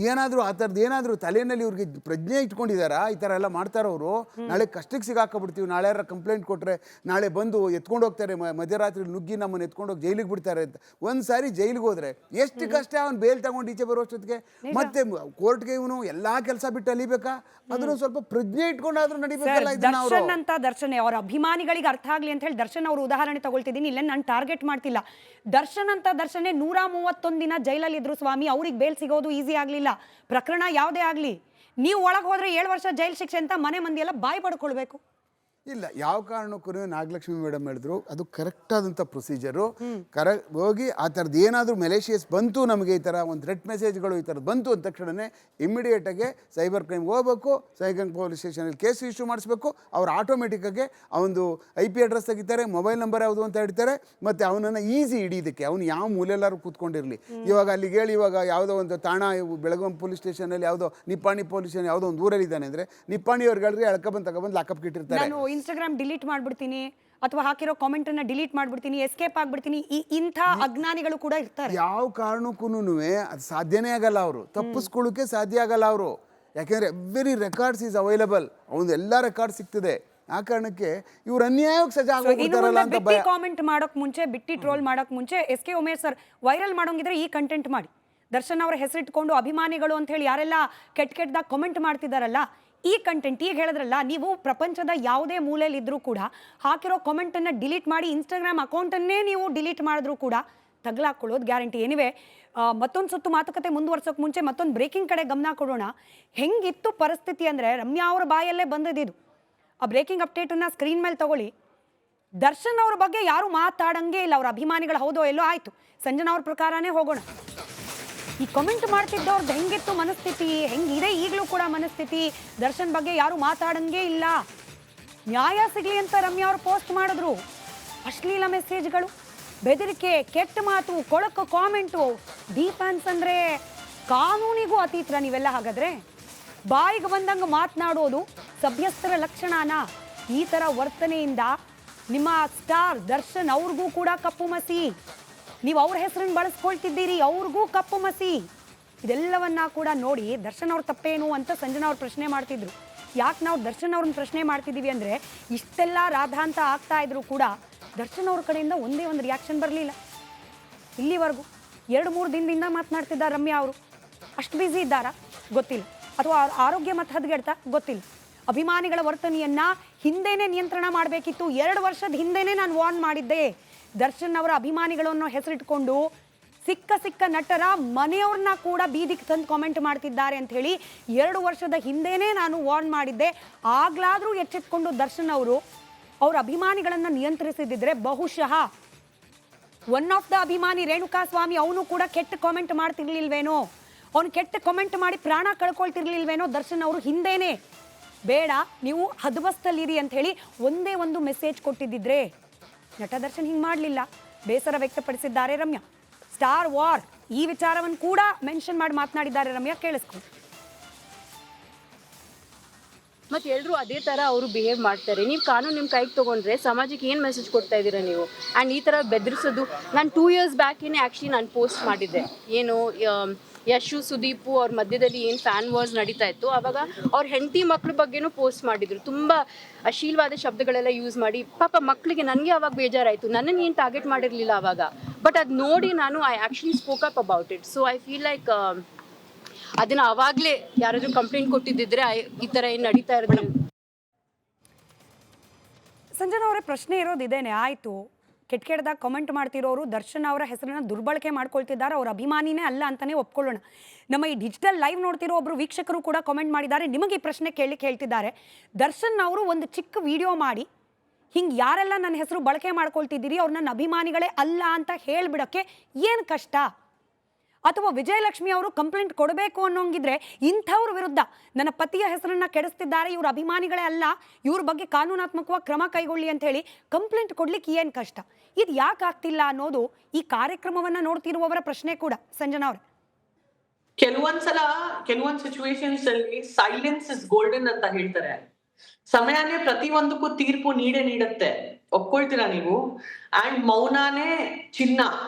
ಏನಾದರೂ ಆ ಥರದ್ದು ಏನಾದರೂ ತಲೆಯಲ್ಲಿ ಇವ್ರಿಗೆ ಪ್ರಜ್ಞೆ ಇಟ್ಕೊಂಡಿದ್ದಾರಾ? ಈ ಥರ ಎಲ್ಲ ಮಾಡ್ತಾರವರು. ನಾಳೆ ಕಷ್ಟಕ್ಕೆ ಸಿಗಾಕಬಿಡ್ತೀವಿ, ನಾಳೆ ಯಾರು ಕಂಪ್ಲೇಂಟ್ ಕೊಟ್ಟರೆ ನಾಳೆ ಬಂದು ಎತ್ಕೊಂಡು ಹೋಗ್ತಾರೆ, ಮಧ್ಯರಾತ್ರಿ ನುಗ್ಗಿ ನಮ್ಮನ್ನು ಎತ್ಕೊಂಡೋಗಿ ಜೈಲಿಗೆ ಬಿಡ್ತಾರೆ ಅಂತ. ಒಂದು ಸಾರಿ ಜೈಲಿಗೆ ಹೋದರೆ ಎಷ್ಟು ಕಷ್ಟ. ಅವ್ನು ಬೇಲ್ ತಗೊಂಡು ಈಚೆ ಬರೋಷ್ಟೊತ್ತಿಗೆ ಮತ್ತೆ ಕೋರ್ಟ್ಗೆ ಇವನು ಎಲ್ಲ ಕೆಲಸ ಬಿಟ್ಟು ಅಲಿಬೇಕಾ? ಅದನ್ನು ಸ್ವಲ್ಪ ಪ್ರಜ್ಞೆ ಇಟ್ಕೊಂಡಾದ್ರೂ ನಡಿಬೇಕಲ್ಲ. ದರ್ಶನ್ ಅಂತ ದರ್ಶನ್ ಅವರ ಅಭಿಮಾನಿಗಳಿಗೆ ಅರ್ಥ ಆಗ್ಲಿ ಅಂತ ಹೇಳಿ ದರ್ಶನ್ ಅವರು ಉದಾಹರಣೆ ತಗೊಳ್ತಿದ್ದೀನಿ. ಇಲ್ಲ ನಾನು ಟಾರ್ಗೆಟ್ ಮಾಡ್ತಿಲ್ಲ. ದರ್ಶನ್ ಅಂತ ದರ್ಶನೇ 131 ದಿನ ಜೈಲಲ್ಲಿ ಇದ್ರು ಸ್ವಾಮಿ. ಅವ್ರಿಗೆ ಬೇಲ್ ಸಿಗೋದು ಈಸಿ ಆಗ್ಲಿಲ್ಲ. ಪ್ರಕರಣ ಯಾವುದೇ ಆಗ್ಲಿ, ನೀವು ಒಳಗೆ ಹೋದ್ರೆ 7 ವರ್ಷ ಜೈಲ್ ಶಿಕ್ಷೆ ಅಂತ ಮನೆ ಮಂದಿ ಎಲ್ಲ ಬಾಯಿ ಪಡ್ಕೊಳ್ಬೇಕು. ಇಲ್ಲ, ಯಾವ ಕಾರಣಕ್ಕೂ ನಾಗಲಕ್ಷ್ಮಿ ಮೇಡಮ್ ಹೇಳಿದ್ರು ಅದು ಕರೆಕ್ಟ್ ಆದಂಥ ಪ್ರೊಸೀಜರು. ಹೋಗಿ ಆ ಥರದ್ದು ಏನಾದರೂ ಮೆಲೇಷಿಯಸ್ ಬಂತು, ನಮಗೆ ಈ ಥರ ಒಂದು ಥ್ರೆಟ್ ಮೆಸೇಜ್ಗಳು ಈ ಥರದ್ದು ಬಂತು ಅಂದ ತಕ್ಷಣವೇ ಇಮ್ಮಿಡಿಯೇಟಾಗಿ ಸೈಬರ್ ಕ್ರೈಮ್ಗೆ ಹೋಗ್ಬೇಕು, ಸೈಬರ್ ಪೊಲೀಸ್ ಸ್ಟೇಷನಲ್ಲಿ ಕೇಸ್ ರಿಜಿಸ್ಟರ್ ಮಾಡಿಸ್ಬೇಕು. ಅವ್ರು ಆಟೋಮೆಟಿಕ್ಕಾಗಿ ಅವನದು IP ಅಡ್ರೆಸ್ ತೆಗಿತಾರೆ, ಮೊಬೈಲ್ ನಂಬರ್ ಯಾವುದು ಅಂತ ಹೇಳ್ತಾರೆ, ಮತ್ತು ಅವನನ್ನು ಈಸಿ ಹಿಡಿಯೋದಕ್ಕೆ ಅವನು ಯಾವ ಮೂಲೆಲ್ಲಾರು ಕೂತ್ಕೊಂಡಿರಲಿ. ಇವಾಗ ಅಲ್ಲಿಗೆ ಹೇಳಿ, ಇವಾಗ ಯಾವುದೋ ಒಂದು ತಾಣ ಬೆಳಗಾಂ ಪೊಲೀಸ್ ಸ್ಟೇಷನಲ್ಲಿ ಯಾವುದೋ ನಿಪ್ಪಾಣಿ ಪೊಲೀಸ್ ಸ್ಟೇಷನ್ ಯಾವುದೋ ಒಂದು ಊರಲ್ಲಿದ್ದಾನೆ ಅಂದರೆ ನಿಪ್ಪಾಣಿ ಅವ್ರಿಗೆ ಹೇಳಿದ್ರೆ ಎಳ್ಕೊಬಂದು ತಗೊಬಂದು ಲಾಕಪ್ ಇಟ್ಟಿರ್ತಾರೆ. ಇನ್ಸ್ಟಾಗ್ರಾಮ್ ಡಿಲೀಟ್ ಮಾಡ್ಬಿಡ್ತೀನಿ ಅಥವಾ ಹಾಕಿರೋ ಕಾಮೆಂಟ್ ಅನ್ನ ಡಿಲೀಟ್ ಮಾಡ್ಬಿಡ್ತೀನಿ, ಎಸ್ಕೇಪ್ ಆಗ್ಬಿಡ್ತೀನಿ, ಇಂಥ ಅಜ್ಞಾನಿಗಳು ಕೂಡ ಇರ್ತಾರೆ. ಯಾವ ಕಾರಣಕ್ಕೂ ಅದು ಸಾಧ್ಯನೇ ಆಗಲ್ಲ. ಅವರು ತಪ್ಪಿಸ್ಕೊಳ್ಳೋಕೆ ಸಾಧ್ಯ ಆಗಲ್ಲ ಅವರು. ಯಾಕೆಂದ್ರೆ ಎವ್ರಿ ರೆಕಾರ್ಡ್ಸ್ ಈಸ್ ಅವೈಲಬಲ್. ಅವನು ಎಲ್ಲ ರೆಕಾರ್ಡ್ ಸಿಗ್ತದೆ. ಆ ಕಾರಣಕ್ಕೆ ಇವ್ರು ಅನ್ಯಾಯಕ್ಕೆ ಸಜಾ ಆಗೋಗ್ಬಿಡ್ತಾರಲ್ಲ ಅಂತ ಭಯ. ಕಾಮೆಂಟ್ ಮಾಡೋಕ್ ಮುಂಚೆ, ಬಿಟ್ಟಿ ಟ್ರೋಲ್ ಮಾಡೋಕ್ ಮುಂಚೆ SK ಉಮೇಶ್ ಸರ್ ವೈರಲ್ ಮಾಡೋಂಗಿದ್ರೆ ಈ ಕಂಟೆಂಟ್ ಮಾಡಿ. ದರ್ಶನ್ ಅವರ ಹೆಸರಿಟ್ಕೊಂಡು ಅಭಿಮಾನಿಗಳು ಅಂತ ಹೇಳಿ ಯಾರೆಲ್ಲ ಕೆಟ್ಟದಾಗ ಕಾಮೆಂಟ್ ಮಾಡ್ತಿದಾರಲ್ಲ, ಈ ಕಂಟೆಂಟ್ ಈಗ ಹೇಳಿದ್ರಲ್ಲ, ನೀವು ಪ್ರಪಂಚದ ಯಾವುದೇ ಮೂಲೆಯಲ್ಲಿ ಇದ್ರೂ ಕೂಡ ಹಾಕಿರೋ ಕಾಮೆಂಟನ್ನು ಡಿಲೀಟ್ ಮಾಡಿ ಇನ್ಸ್ಟಾಗ್ರಾಮ್ ಅಕೌಂಟನ್ನೇ ನೀವು ಡಿಲೀಟ್ ಮಾಡಿದ್ರೂ ಕೂಡ ತಗಲಾಕೊಳ್ಳೋದು ಗ್ಯಾರಂಟಿ. ಎನಿವೆ, ಮತ್ತೊಂದು ಸುತ್ತು ಮಾತುಕತೆ ಮುಂದುವರ್ಸೋಕೆ ಮುಂಚೆ ಮತ್ತೊಂದು ಬ್ರೇಕಿಂಗ್ ಕಡೆ ಗಮನ ಕೊಡೋಣ. ಹೆಂಗಿತ್ತು ಪರಿಸ್ಥಿತಿ ಅಂದರೆ, ರಮ್ಯಾ ಅವರ ಬಾಯಲ್ಲೇ ಬಂದಿದ್ದು ಆ ಬ್ರೇಕಿಂಗ್ ಅಪ್ಡೇಟನ್ನು ಸ್ಕ್ರೀನ್ ಮೇಲೆ ತಗೊಳ್ಳಿ. ದರ್ಶನ್ ಅವ್ರ ಬಗ್ಗೆ ಯಾರು ಮಾತಾಡಂಗೆ ಇಲ್ಲ. ಅವ್ರ ಅಭಿಮಾನಿಗಳು ಹೌದೋ ಎಲ್ಲೋ ಆಯಿತು, ಸಂಜನಾ ಅವ್ರ ಪ್ರಕಾರನೇ ಹೋಗೋಣ. ಈ ಕಮೆಂಟ್ ಮಾಡ್ತಿದ್ದವ್ರದ್ದು ಹೆಂಗಿತ್ತು ಮನಸ್ಥಿತಿ, ಹೆಂಗಿದೆ ಈಗಲೂ ಕೂಡ ಮನಸ್ಥಿತಿ. ದರ್ಶನ್ ಬಗ್ಗೆ ಯಾರು ಮಾತಾಡಂಗೆ ಇಲ್ಲ. ನ್ಯಾಯ ಸಿಗಲಿ ಅಂತ ರಮ್ಯಾ ಅವರು ಪೋಸ್ಟ್ ಮಾಡಿದ್ರು. ಅಶ್ಲೀಲ ಮೆಸೇಜ್ಗಳು, ಬೆದರಿಕೆ, ಕೆಟ್ಟ ಮಾತು, ಕೊಳಕು ಕಾಮೆಂಟು. ಡಿಫೆನ್ಸ್ ಅಂದರೆ ಕಾನೂನಿಗೂ ಅತೀತ್ರ ನೀವೆಲ್ಲ. ಹಾಗಾದ್ರೆ ಬಾಯಿಗೆ ಬಂದಂಗೆ ಮಾತನಾಡೋದು ಸಭ್ಯಸ್ಥರ ಲಕ್ಷಣನ? ಈ ಥರ ವರ್ತನೆಯಿಂದ ನಿಮ್ಮ ಸ್ಟಾರ್ ದರ್ಶನ್ ಅವ್ರಿಗೂ ಕೂಡ ಕಪ್ಪು ಮಸಿ. ನೀವು ಅವ್ರ ಹೆಸರನ್ನು ಬಳಸ್ಕೊಳ್ತಿದ್ದೀರಿ, ಅವ್ರಿಗೂ ಕಪ್ಪು ಮಸಿ. ಇದೆಲ್ಲವನ್ನ ಕೂಡ ನೋಡಿ ದರ್ಶನ್ ಅವ್ರ ತಪ್ಪೇನು ಅಂತ ಸಂಜನಾ ಅವ್ರು ಪ್ರಶ್ನೆ ಮಾಡ್ತಿದ್ರು. ಯಾಕೆ ನಾವು ದರ್ಶನ್ ಅವ್ರನ್ನ ಪ್ರಶ್ನೆ ಮಾಡ್ತಿದ್ದೀವಿ ಅಂದರೆ ಇಷ್ಟೆಲ್ಲ ರಾಧಾಂತ ಆಗ್ತಾ ಇದ್ರು ಕೂಡ ದರ್ಶನ್ ಅವ್ರ ಕಡೆಯಿಂದ ಒಂದೇ ಒಂದು ರಿಯಾಕ್ಷನ್ ಬರಲಿಲ್ಲ ಇಲ್ಲಿವರೆಗೂ. 2-3 ದಿನದಿಂದ ಮಾತನಾಡ್ತಿದ್ದಾರೆ ರಮ್ಯಾ ಅವರು. ಅಷ್ಟು ಬ್ಯುಸಿ ಇದ್ದಾರಾ ಗೊತ್ತಿಲ್ಲ, ಅಥವಾ ಆರೋಗ್ಯ ಮತ್ತು ಹದಗೆಡ್ತಾ ಗೊತ್ತಿಲ್ಲ. ಅಭಿಮಾನಿಗಳ ವರ್ತನೆಯನ್ನು ಹಿಂದೆನೇ ನಿಯಂತ್ರಣ ಮಾಡಬೇಕಿತ್ತು. 2 ವರ್ಷದ ಹಿಂದೆನೇ ನಾನು ವಾರ್ನ್ ಮಾಡಿದ್ದೆ. ದರ್ಶನ್ ಅವರ ಅಭಿಮಾನಿಗಳನ್ನು ಹೆಸರಿಟ್ಕೊಂಡು ಸಿಕ್ಕ ನಟರ ಮನೆಯವ್ರನ್ನ ಕೂಡ ಬೀದಿಗೆ ತಂದು ಕಾಮೆಂಟ್ ಮಾಡ್ತಿದ್ದಾರೆ ಅಂಥೇಳಿ 2 ವರ್ಷದ ಹಿಂದೆನೇ ನಾನು ವಾರ್ನ್ ಮಾಡಿದ್ದೆ. ಆಗ್ಲಾದರೂ ಎಚ್ಚೆತ್ಕೊಂಡು ದರ್ಶನ್ ಅವರು ಅವ್ರ ಅಭಿಮಾನಿಗಳನ್ನು ನಿಯಂತ್ರಿಸಿದ್ರೆ ಬಹುಶಃ ಒನ್ ಆಫ್ ದ ಅಭಿಮಾನಿ ರೇಣುಕಾ ಸ್ವಾಮಿ ಅವನು ಕೂಡ ಕೆಟ್ಟ ಕಾಮೆಂಟ್ ಮಾಡ್ತಿರ್ಲಿಲ್ವೇನೋ, ಅವ್ನು ಕೆಟ್ಟ ಕಾಮೆಂಟ್ ಮಾಡಿ ಪ್ರಾಣ ಕಳ್ಕೊಳ್ತಿರ್ಲಿಲ್ವೇನೋ. ದರ್ಶನ್ ಅವರು ಹಿಂದೇನೆ ಬೇಡ ನೀವು ಹದ್ವಸ್ತಲ್ಲಿರಿ ಅಂತ ಹೇಳಿ ಒಂದೇ ಒಂದು ಮೆಸೇಜ್ ಕೊಟ್ಟಿದ್ದಿದ್ರೆ ನಟ ದರ್ಶನ್ ಹಿಂಗೆ ಮಾಡಲಿಲ್ಲ. ಬೇಸರ ವ್ಯಕ್ತಪಡಿಸಿದ್ದಾರೆ ರಮ್ಯಾ. ಸ್ಟಾರ್ ವಾರ್ ಈ ವಿಚಾರವನ್ನು ಕೂಡ ಮೆನ್ಷನ್ ಮಾಡಿ ಮಾತನಾಡಿದ್ದಾರೆ ರಮ್ಯಾ. ಕೇಳಿಸ್ಕೊಂಡು ಮತ್ತು ಎಲ್ಲರೂ ಅದೇ ಥರ ಅವರು ಬಿಹೇವ್ ಮಾಡ್ತಾರೆ. ನೀವು ಕಾನೂನು ನಿಮ್ಮ ಕೈಗೆ ತೊಗೊಂಡ್ರೆ ಸಮಾಜಕ್ಕೆ ಏನು ಮೆಸೇಜ್ ಕೊಡ್ತಾ ಇದ್ದೀರಾ ನೀವು? ಆ್ಯಂಡ್ ಈ ಥರ ಬೆದರಿಸೋದು, ನಾನು 2 years ಬ್ಯಾಕೇನೆ ಆ್ಯಕ್ಚುಲಿ ನಾನು ಪೋಸ್ಟ್ ಮಾಡಿದ್ದೆ. ಏನು ಯಶು ಸುದೀಪು ಅವ್ರ ಮಧ್ಯದಲ್ಲಿ ಏನು ಫ್ಯಾನ್ ವಾರ್ಸ್ ನಡೀತಾ ಇತ್ತು, ಆವಾಗ ಅವ್ರ ಹೆಂಡತಿ ಮಕ್ಳ ಬಗ್ಗೆನೂ ಪೋಸ್ಟ್ ಮಾಡಿದ್ರು. ತುಂಬ ಅಶ್ಲೀಲವಾದ ಶಬ್ದಗಳೆಲ್ಲ ಯೂಸ್ ಮಾಡಿ. ಪಾಪ ಮಕ್ಕಳಿಗೆ ನನಗೆ ಅವಾಗ ಬೇಜಾರಾಯಿತು. ನನ್ನನ್ನು ಏನು ಟಾರ್ಗೆಟ್ ಮಾಡಿರಲಿಲ್ಲ ಆವಾಗ, ಬಟ್ ಅದು ನೋಡಿ ನಾನು I actually spoke up about it. So I feel like ಅದನ್ನು ಅವಾಗಲೇ ಯಾರಾದರೂ ಕಂಪ್ಲೇಂಟ್ ಕೊಟ್ಟಿದ್ದಿದ್ರೆ ಈ ಥರ ಏನು ನಡೀತಾ ಇರೋದು. ಸಂಜನಾ ಅವರೇ, ಪ್ರಶ್ನೆ ಇರೋದಿದೇನೆ. ಆಯಿತು, ಕೆಟ್ಟದಾಗ ಕಮೆಂಟ್ ಮಾಡ್ತಿರೋರು ದರ್ಶನ್ ಅವರ ಹೆಸರನ್ನು ದುರ್ಬಳಕೆ ಮಾಡ್ಕೊಳ್ತಿದ್ದಾರೆ, ಅವ್ರ ಅಭಿಮಾನಿನೇ ಅಲ್ಲ ಅಂತಲೇ ಒಪ್ಕೊಳ್ಳೋಣ. ನಮ್ಮ ಈ ಡಿಜಿಟಲ್ ಲೈವ್ ನೋಡ್ತಿರೋ ಒಬ್ಬರು ವೀಕ್ಷಕರು ಕೂಡ ಕಮೆಂಟ್ ಮಾಡಿದ್ದಾರೆ. ನಿಮಗೆ ಈ ಪ್ರಶ್ನೆ ಕೇಳಲಿಕ್ಕೆ ಹೇಳ್ತಿದ್ದಾರೆ. ದರ್ಶನ್ ಅವರು ಒಂದು ಚಿಕ್ಕ ವಿಡಿಯೋ ಮಾಡಿ ಹಿಂಗೆ ಯಾರೆಲ್ಲ ನನ್ನ ಹೆಸರು ಬಳಕೆ ಮಾಡ್ಕೊಳ್ತಿದ್ದೀರಿ ಅವ್ರು ನನ್ನ ಅಭಿಮಾನಿಗಳೇ ಅಲ್ಲ ಅಂತ ಹೇಳಿಬಿಡೋಕ್ಕೆ ಏನು ಕಷ್ಟ? ಅಥವಾ ವಿಜಯಲಕ್ಷ್ಮಿ ಅವರು ಕಂಪ್ಲೇಂಟ್ ಕೊಡಬೇಕು ಅನ್ನೋಂಗಿದ್ರೆ ಇಂಥವ್ರ ವಿರುದ್ಧ ನನ್ನ ಪತಿಯ ಹೆಸರನ್ನ ಕೆಡಿಸ್ತಿದ್ದಾರೆ, ಇವ್ರ ಅಭಿಮಾನಿಗಳೇ ಅಲ್ಲ, ಇವ್ರ ಬಗ್ಗೆ ಕಾನೂನಾತ್ಮಕವಾಗಿ ಕ್ರಮ ಕೈಗೊಳ್ಳಿ ಅಂತ ಹೇಳಿ ಕಂಪ್ಲೇಂಟ್ ಕೊಡ್ಲಿಕ್ಕೆ ಏನು ಕಷ್ಟ? ಇದು ಯಾಕೆ ಆಗ್ತಿಲ್ಲ ಅನ್ನೋದು ಈ ಕಾರ್ಯಕ್ರಮವನ್ನ ನೋಡ್ತಿರುವವರ ಪ್ರಶ್ನೆ ಕೂಡ. ಸಂಜನಾ ಅವ್ರೆ, ಕೆಲವೊಂದ್ ಸಿಚುವೇಶನ್ಸ್ ಅಲ್ಲಿ ಸೈಲೆನ್ಸ್ ಇಸ್ ಗೋಲ್ಡನ್ ಅಂತ ಹೇಳ್ತಾರೆ. ಸಮಯನೇ ಪ್ರತಿಯೊಂದಕ್ಕೂ ತೀರ್ಪು ನೀಡುತ್ತೆ, ಒಪ್ಕೊಳ್ತೀರಾ ನೀವು? ಅಂಡ್ ಮೌನಾನೇ ಚಿನ್ನ,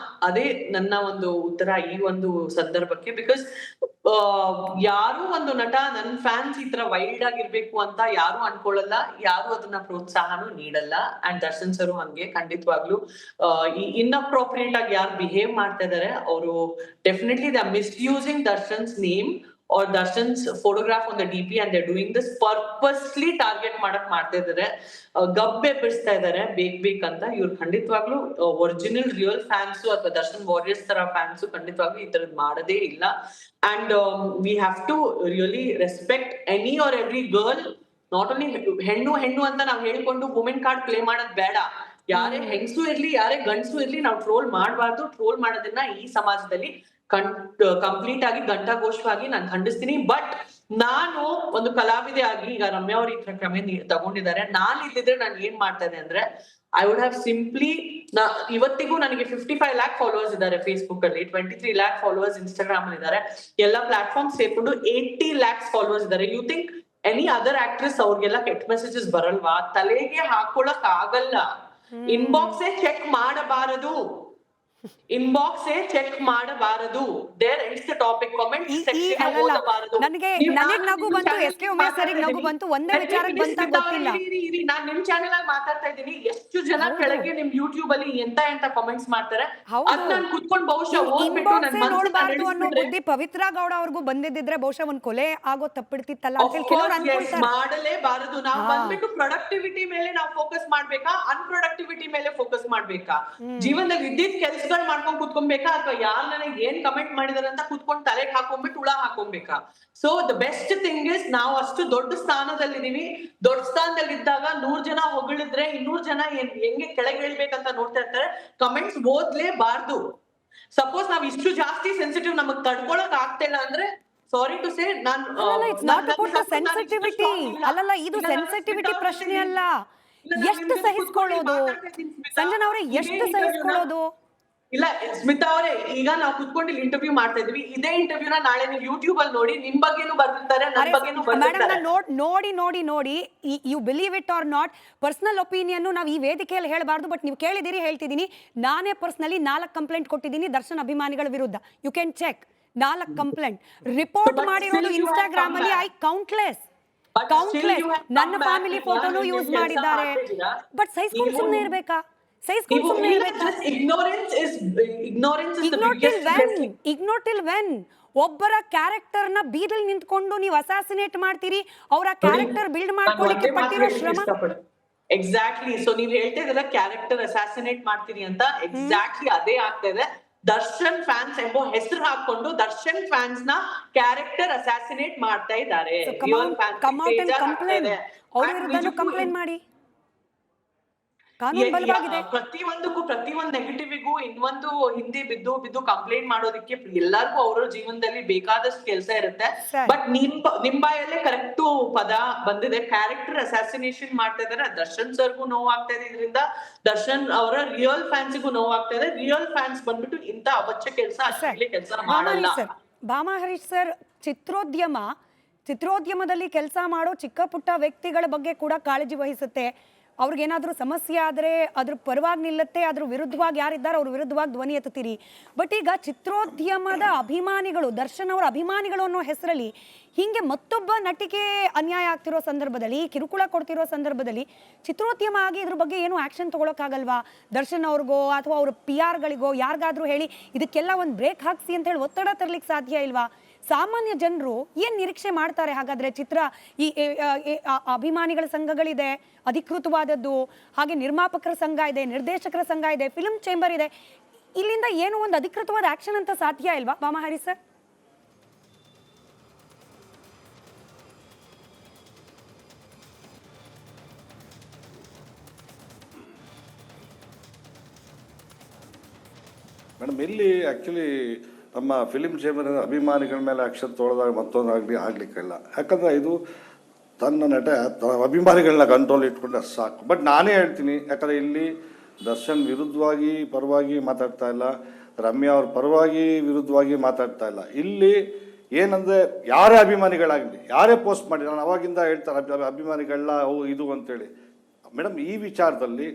ಅದೇ ನನ್ನ ಒಂದು ಉತ್ತರ ಈ ಒಂದು ಸಂದರ್ಭಕ್ಕೆ. ಬಿಕಾಸ್ ಯಾರು ಒಂದು ನಟ ನನ್ ಫ್ಯಾನ್ಸ್ ಈ ತರ ವೈಲ್ಡ್ ಆಗಿರ್ಬೇಕು ಅಂತ ಯಾರು ಅನ್ಕೊಳ್ಳಲ್ಲ, ಯಾರು ಅದನ್ನ ಪ್ರೋತ್ಸಾಹನೂ ನೀಡಲ್ಲ. ಅಂಡ್ ದರ್ಶನ್ ಸರು ಹಂಗೆ ಖಂಡಿತವಾಗ್ಲು ಇನ್ಅಪ್ರೋಪ್ರಿಯೇಟ್ ಆಗಿ ಯಾರು ಬಿಹೇವ್ ಮಾಡ್ತಾ ಇದಾರೆ ಅವರು definitely they are misusing Darshan's name or Darshan's photograph on the DP and they're doing this purposely target ಮಾಡ್ತಾ ಇದ್ದಾರೆ, ಗಬ್ಬೆ ಬಿಡಿಸ್ತಾ ಇದ್ದಾರೆ ಬೇಕ್ ಅಂತ. ಇವ್ರು ಖಂಡಿತವಾಗ್ಲು ಒರಿಜಿನಲ್ ರಿಯಲ್ ಫ್ಯಾನ್ಸು ಅಥವಾ ದರ್ಶನ್ ವಾರಿಯರ್ಸ್ ತರ ಫ್ಯಾನ್ಸು ಖಂಡಿತವಾಗ್ಲು ಈ ತರದ್ ಮಾಡದೇ ಇಲ್ಲ. And we have to really respect any or every girl. Not only ಹೆಣ್ಣು ಅಂತ ನಾವ್ ಹೇಳ್ಕೊಂಡು ವುಮೆನ್ ಕಾರ್ಡ್ ಪ್ಲೇ ಮಾಡೋದ್ ಬೇಡ. ಯಾರೇ ಹೆಂಗಸು ಇರ್ಲಿ ಯಾರೇ ಗಂಡಸು ಇರ್ಲಿ ನಾವು ಟ್ರೋಲ್ ಮಾಡಬಾರ್ದು. ಟ್ರೋಲ್ ಮಾಡೋದನ್ನ ಈ ಸಮಾಜದಲ್ಲಿ ಕಂಪ್ಲೀಟ್ ಆಗಿ ಘಂಟಾಘೋಷವಾಗಿ ನಾನು ಖಂಡಿಸ್ತೀನಿ. ಬಟ್ ನಾನು ಒಂದು ಕಲಾವಿದೆ ಆಗಿ, ಈಗ ರಮ್ಯಾ ಅವ್ರ ಈ ತರ ಕ್ರಮ ತಗೊಂಡಿದ್ದಾರೆ, ನಾನ್ ಇದ್ದಿದ್ರೆ ನಾನು ಏನ್ ಮಾಡ್ತಾ ಇದ್ದೆ ಅಂದ್ರೆ ಐ ವುಡ್ ಹ್ಯಾವ್ ಸಿಂಪ್ಲಿ, ಇವತ್ತಿಗೂ ನನಗೆ 55 lakh ಫಾಲೋವರ್ಸ್ ಇದ್ದಾರೆ ಫೇಸ್ಬುಕ್ ಅಲ್ಲಿ, 23 lakh ಫಾಲೋವರ್ಸ್ ಇನ್ಸ್ಟಾಗ್ರಾಮ್ ಅಲ್ಲಿ ಇದ್ದಾರೆ, ಎಲ್ಲಾ ಪ್ಲಾಟ್ಫಾರ್ಮ್ ಸೇರ್ಕೊಂಡು 80 lakhs ಫಾಲೋವರ್ಸ್ ಇದ್ದಾರೆ. You think any other actress ಅವ್ರಿಗೆಲ್ಲ ಕೆಟ್ಟ ಮೆಸೇಜಸ್ ಬರಲ್ವಾ? ತಲೆಗೆ ಹಾಕೊಳಕ್ ಆಗಲ್ಲ. ಇನ್ಬಾಕ್ಸೇ ಚೆಕ್ ಮಾಡಬಾರದು, ಚೆಕ್ ಮಾಡಬಾರದು. There ends the topic. Comment section ಓದಬಾರದು. ನನಗೆ ನಗು ಬಂತು, ಎಸ್ಕೆ ಉಮೇಶ್ ಸರಿಗೆ ನಗು ಬಂತು, ಒಂದೇ ವಿಚಾರಕ್ಕೆ ಬಂತ ಗೊತ್ತಿಲ್ಲ. ನಾನ್ ನಿಮ್ ಚಾನೆಲ್ ಅಲ್ಲಿ ಮಾತಾಡ್ತಾ ಇದ್ದೀನಿ, ಎಷ್ಟು ಜನ ಕೆಳಗೆ ನಿಮ್ ಯೂಟ್ಯೂಬ್ ಅಲ್ಲಿ ಎಂತ ಕಾಮೆಂಟ್ಸ್ ಮಾಡ್ತಾರೆ, ಅದ್ ನಾನ್ ಕುತ್ಕೊಂಡು ಬಹುಶಃ ಓದ್ಬಿಟ್ಟು ನನ್ನ ನೋಡಬಾರ್ದು ಅನ್ನೋ ಬುದ್ಧಿ ಪವಿತ್ರ ಗೌಡ ಅವ್ರಿಗೂ ಬಂದಿದ್ದಿದ್ರೆ ಬಹುಶಃ ಒಂದ್ ಕೊಲೆ ಆಗೋ ತಪ್ಪಿಡ್ತಿತ್ತಲ್ಲ ಅಂತ ಕೆಲವರು ಅನ್ಕೊಳ್ತಾರೆ. ಮಾಡಲೇಬಾರದು. ನಾವು ಬಂದ್ಬಿಟ್ಟು ಪ್ರೊಡಕ್ಟಿವಿಟಿ ಮೇಲೆ ನಾವು ಫೋಕಸ್ ಮಾಡ್ಬೇಕಾ, ಅನ್ಪ್ರೊಡಕ್ಟಿವಿಟಿ ಮೇಲೆ ಫೋಕಸ್ ಮಾಡ್ಬೇಕಾ? ಜೀವನದಲ್ಲಿ ಇದ್ದಿದ್ ಕೆಲ್ಸ ಮಾಡ್ಕೊಂಡ್ ಕುತ್ಕೊಬೇಕಾ, ಅಥವಾ ಯಾರು ನನಗೆ ಏನ್ ಕಮೆಂಟ್ ಮಾಡಿದಾರೆ ಅಂತ ಕುತ್ಕೊಂಡು ತಲೆಗೆ ಹಾಕೊಂಡ್ಬಿಟ್ಟು ಹುಳ ಹಾಕೊಬೇಕಾ? So the best thing is, ನಾವು ಅಷ್ಟು ದೊಡ್ಡ ಸ್ಥಾನದಲ್ಲಿದೀವಿ. ದೊಡ್ಡ ಸ್ಥಾನದಲ್ಲಿ ಇದ್ದಾಗ 100 ಜನ ಹೊಗಳಿದ್ರೆ 200 ಜನ ಹೆಂಗೆ ಕೆಳಗೆ ಹೇಳ್ಬೇಕಂತ ನೋಡ್ತಾ ಇರ್ತಾರೆ. ಕಮೆಂಟ್ಸ್ ಓದ್ಲೇಬಾರ್ದು. ಸಪೋಸ್ ನಾವ್ ಇಷ್ಟು ಜಾಸ್ತಿ ಸೆನ್ಸಿಟಿವ್ ನಮಗ್ ತಡ್ಕೊಳಕ್ ಆಗ್ತಾ ಇಲ್ಲ ಅಂದ್ರೆ ಸಾರಿ ಟು ಸೇ, ಸೆನ್ಸಿಟಿವಿಟಿ ಅಲ್ಲಲ್ಲ, ಇದು ಸೆನ್ಸಿಟಿವಿಟಿ ಪ್ರಶ್ನೆ ಅಲ್ಲ. ಎಷ್ಟು ಸಹಿಸ್ಕೊಳ್ಳೋದು ಸಂಜನಾ ಅವರೇ, ಎಷ್ಟು ಸಹಿಸ್ಕೊಳ್ಳೋದು? ಇಲ್ಲ ಸ್ಮಿತಾ ಅವರೇ, ಈಗ ನಾವು ಕುತ್ಕೊಂಡು ಇಲ್ಲಿ ಇಂಟರ್ವ್ಯೂ ಮಾಡ್ತಾ ಇದೀವಿ. ಇದೇ ಇಂಟರ್ವ್ಯೂನ ನಾಳೆ ನೀವು ಯೂಟ್ಯೂಬ್ ಅಲ್ಲಿ ನೋಡಿ, ನಿಮ್ ಬಗ್ಗೆನೂ ಬರ್ತಿರ್ತಾರೆ, ನನ್ನ ಬಗ್ಗೆನೂ ಬರ್ತಿರ್ತಾರೆ. ನೋಡಿ you believe it or not, personal opinion ನಾವು ಈ ವೇದಿಕೆಯಲ್ಲಿ ಹೇಳಬಾರ್ದು. ಬಟ್ ನೀವು ಕೇಳಿದಿರಿ, ಹೇಳ್ತಿದ್ದೀನಿ. ನಾನೇ ಪರ್ಸನಲಿ 4 ಕಂಪ್ಲೇಂಟ್ ಕೊಟ್ಟಿದ್ದೀನಿ ದರ್ಶನ್ ಅಭಿಮಾನಿಗಳ ವಿರುದ್ಧ. You can check. 4 complaint report ಮಾಡಿರೋದು ಇನ್ಸ್ಟಾಗ್ರಾಮ್ ಅಲ್ಲಿ. I countless. But still countless you have ನನ್ನ come back ಫ್ಯಾಮಿಲಿ ಈಗ ಫೋಟೋನು ನೀವು ಯೂಸ್ ಕೆಲ್ಸ ಮಾಡಿದ್ದಾರೆ. ಮಾಡ್ತಿದ್ದೀರಾ. ಬಟ್ ಸಹಿಸ್ಕೊಂಡು ಸುಮ್ಮನೆ ಇರ್ಬೇಕಾ? ಸಹಿಸ್ಕೊಂಡು ಸುಮ್ಮನೆ ಇರ್ಬೇಕಾ? ignorance is the biggest blessing. Ignore till when ಒಬ್ಬರ ಕ್ಯಾರೆಕ್ಟರ್ ನ ಬೀದಿಲ್ ನಿಂತ್ಕೊಂಡು ನೀವು ಅಸಾಸಿನೇಟ್ ಮಾಡ್ತೀರಿ, ಅವರ ಕ್ಯಾರೆಕ್ಟರ್ ಬಿಲ್ಡ್ ಮಾಡ್ಕೊಳ್ಳಿಕ್ಕೆ ಪಟ್ಟಿರೋ ಶ್ರಮ. ಎಕ್ಸಾಕ್ಟ್ಲಿ. ಸೊ ನೀವ್ ಹೇಳ್ತಾ ಇದ್ದೀರಾ ಕ್ಯಾರೆಕ್ಟರ್ ಅಸಾಸಿನೇಟ್ ಮಾಡ್ತೀರಿ ಅಂತ, ಎಕ್ಸಾಕ್ಟ್ಲಿ ಅದೇ ಆಗ್ತಾ ಇದೆ. ದರ್ಶನ್ ಫ್ಯಾನ್ಸ್ ಎಂಬ ಹೆಸರು ಹಾಕೊಂಡು ದರ್ಶನ್ ಫ್ಯಾನ್ಸ್ ನ ಕ್ಯಾರೆಕ್ಟರ್ ಅಸಾಸಿನೇಟ್ ಮಾಡ್ತಾ ಇದ್ದಾರೆ. ಕಮ್ ಔಟ್ ಅಂಡ್ ಕಂಪ್ಲೇಂಟ್, ಅವ್ರ ವಿರುದ್ಧನೂ ಕಂಪ್ಲೇಂಟ್ ಮಾಡಿ. ಕಾನೂನು ಬಲವಾಗಿದೆ. ಪ್ರತಿಯೊಂದು ನೆಗೆಟಿವ್ಗೂ ಇನ್ನೊಂದು ಹಿಂದೆ ಬಿದ್ದು ಕಂಪ್ಲೇಂಟ್ ಮಾಡೋದಕ್ಕೆ ಎಲ್ಲರಿಗೂ ಅವರ ಜೀವನದಲ್ಲಿ ಬೇಕಾದಷ್ಟು ಕೆಲಸ ಇರುತ್ತೆ. ಬಟ್ ನಿಮ್ ಬಾಯಲ್ಲೇ ಕರೆಕ್ಟ್ ಪದ ಬಂದಿದೆ, ಕ್ಯಾರೆಕ್ಟರ್ ಅಸಾಸಿನೇಷನ್ ಮಾಡ್ತಾ ಇದಾರೆ. ದರ್ಶನ್ ಸರ್ಗೂ ನೋವಾಗ್ತಾ ಇದೆ ಇದರಿಂದ, ದರ್ಶನ್ ಅವರ ರಿಯಲ್ ಫ್ಯಾನ್ಸ್ಗೂ ನೋವಾಗ್ತಾ ಇದೆ. ರಿಯಲ್ ಫ್ಯಾನ್ಸ್ ಬಂದ್ಬಿಟ್ಟು ಇಂತ ಅವಶ್ಯ ಕೆಲಸ ಮಾಡಲ್ಲ. ಭಾಮಾ ಹರೀಶ್ ಸರ್, ಚಿತ್ರೋದ್ಯಮದಲ್ಲಿ ಕೆಲಸ ಮಾಡೋ ಚಿಕ್ಕ ಪುಟ್ಟ ವ್ಯಕ್ತಿಗಳ ಬಗ್ಗೆ ಕೂಡ ಕಾಳಜಿ ವಹಿಸುತ್ತೆ. ಅವ್ರಿಗೇನಾದ್ರೂ ಸಮಸ್ಯೆ ಆದರೆ ಅದ್ರ ಪರವಾಗಿ ನಿಲ್ಲುತ್ತೆ, ಅದ್ರ ವಿರುದ್ಧವಾಗಿ ಯಾರಿದ್ದಾರೆ ಅವ್ರ ವಿರುದ್ಧವಾಗಿ ಧ್ವನಿ ಎತ್ತುತ್ತೀರಿ. ಬಟ್ ಈಗ ಚಿತ್ರೋದ್ಯಮದ ಅಭಿಮಾನಿಗಳು, ದರ್ಶನ್ ಅವರ ಅಭಿಮಾನಿಗಳು ಅನ್ನೋ ಹೆಸರಲ್ಲಿ ಹೀಗೆ ಮತ್ತೊಬ್ಬ ನಟಿಗೆ ಅನ್ಯಾಯ ಆಗ್ತಿರೋ ಸಂದರ್ಭದಲ್ಲಿ, ಕಿರುಕುಳ ಕೊಡ್ತಿರೋ ಸಂದರ್ಭದಲ್ಲಿ ಚಿತ್ರೋದ್ಯಮ ಆಗಿ ಇದ್ರ ಬಗ್ಗೆ ಏನು ಆಕ್ಷನ್ ತಗೊಳಕ್ಕಾಗಲ್ವಾ? ದರ್ಶನ್ ಅವ್ರಿಗೋ ಅಥವಾ ಅವ್ರ PR-ಗಳಿಗೋ ಯಾರಿಗಾದ್ರೂ ಹೇಳಿ ಇದಕ್ಕೆಲ್ಲ ಒಂದು ಬ್ರೇಕ್ ಹಾಕ್ಸಿ ಅಂತ ಹೇಳಿ ಒತ್ತಡ ತರಲಿಕ್ಕೆ ಸಾಧ್ಯ ಇಲ್ವಾ? ಸಾಮಾನ್ಯ ಜನರು ಏನ್ ನಿರೀಕ್ಷೆ ಮಾಡ್ತಾರೆ ಹಾಗಾದ್ರೆ? ಈ ಅಭಿಮಾನಿಗಳ ಸಂಘಗಳಿದೆ, ಅಧಿಕೃತವಾದದ್ದು, ಹಾಗೆ ನಿರ್ಮಾಪಕರ ಸಂಘ ಇದೆ, ನಿರ್ದೇಶಕರ ಸಂಘ ಇದೆ, ಫಿಲ್ಮ್ ಚೇಂಬರ್ ಇದೆ. ಇಲ್ಲಿಂದ ಏನು ಒಂದು ಅಧಿಕೃತವಾದ ಆಕ್ಷನ್ ಅಂತ ಸಾಧ್ಯ ಇಲ್ವಾ ಭಾಮಾ ಹರೀಶ್ ಸರ್? ಮೇಡಮ್, ಇಲ್ಲಿ ಆ್ಯಕ್ಚುಲಿ ನಮ್ಮ ಫಿಲಿಮ್ ಚೇಂಬರ್ ಅಭಿಮಾನಿಗಳ ಮೇಲೆ ಆಕ್ಷನ್ ತೊಗೊಳೋದಾಗ ಮತ್ತೊಂದಾಗಲಿ ಆಗಲಿಕ್ಕಿಲ್ಲ. ಯಾಕಂದರೆ ಇದು ತನ್ನ ಅಭಿಮಾನಿಗಳನ್ನ ಕಂಟ್ರೋಲ್ ಇಟ್ಕೊಂಡ್ರೆ ಸಾಕು. ಬಟ್ ನಾನೇ ಹೇಳ್ತೀನಿ, ಯಾಕಂದರೆ ಇಲ್ಲಿ ದರ್ಶನ್ ವಿರುದ್ಧವಾಗಿ ಪರವಾಗಿ ಮಾತಾಡ್ತಾ ಇಲ್ಲ, ರಮ್ಯಾ ಅವ್ರ ಪರವಾಗಿ ವಿರುದ್ಧವಾಗಿ ಮಾತಾಡ್ತಾ ಇಲ್ಲ. ಇಲ್ಲಿ ಏನಂದರೆ ಯಾರೇ ಅಭಿಮಾನಿಗಳಾಗಲಿ, ಯಾರೇ ಪೋಸ್ಟ್ ಮಾಡಿ, ನಾನು ಅವಾಗಿಂದ ಹೇಳ್ತಾರೆ ಅಭಿಮಾನಿಗಳನ್ನ ಅವು ಇದು ಅಂತೇಳಿ. ಮೇಡಮ್, ಈ ವಿಚಾರದಲ್ಲಿ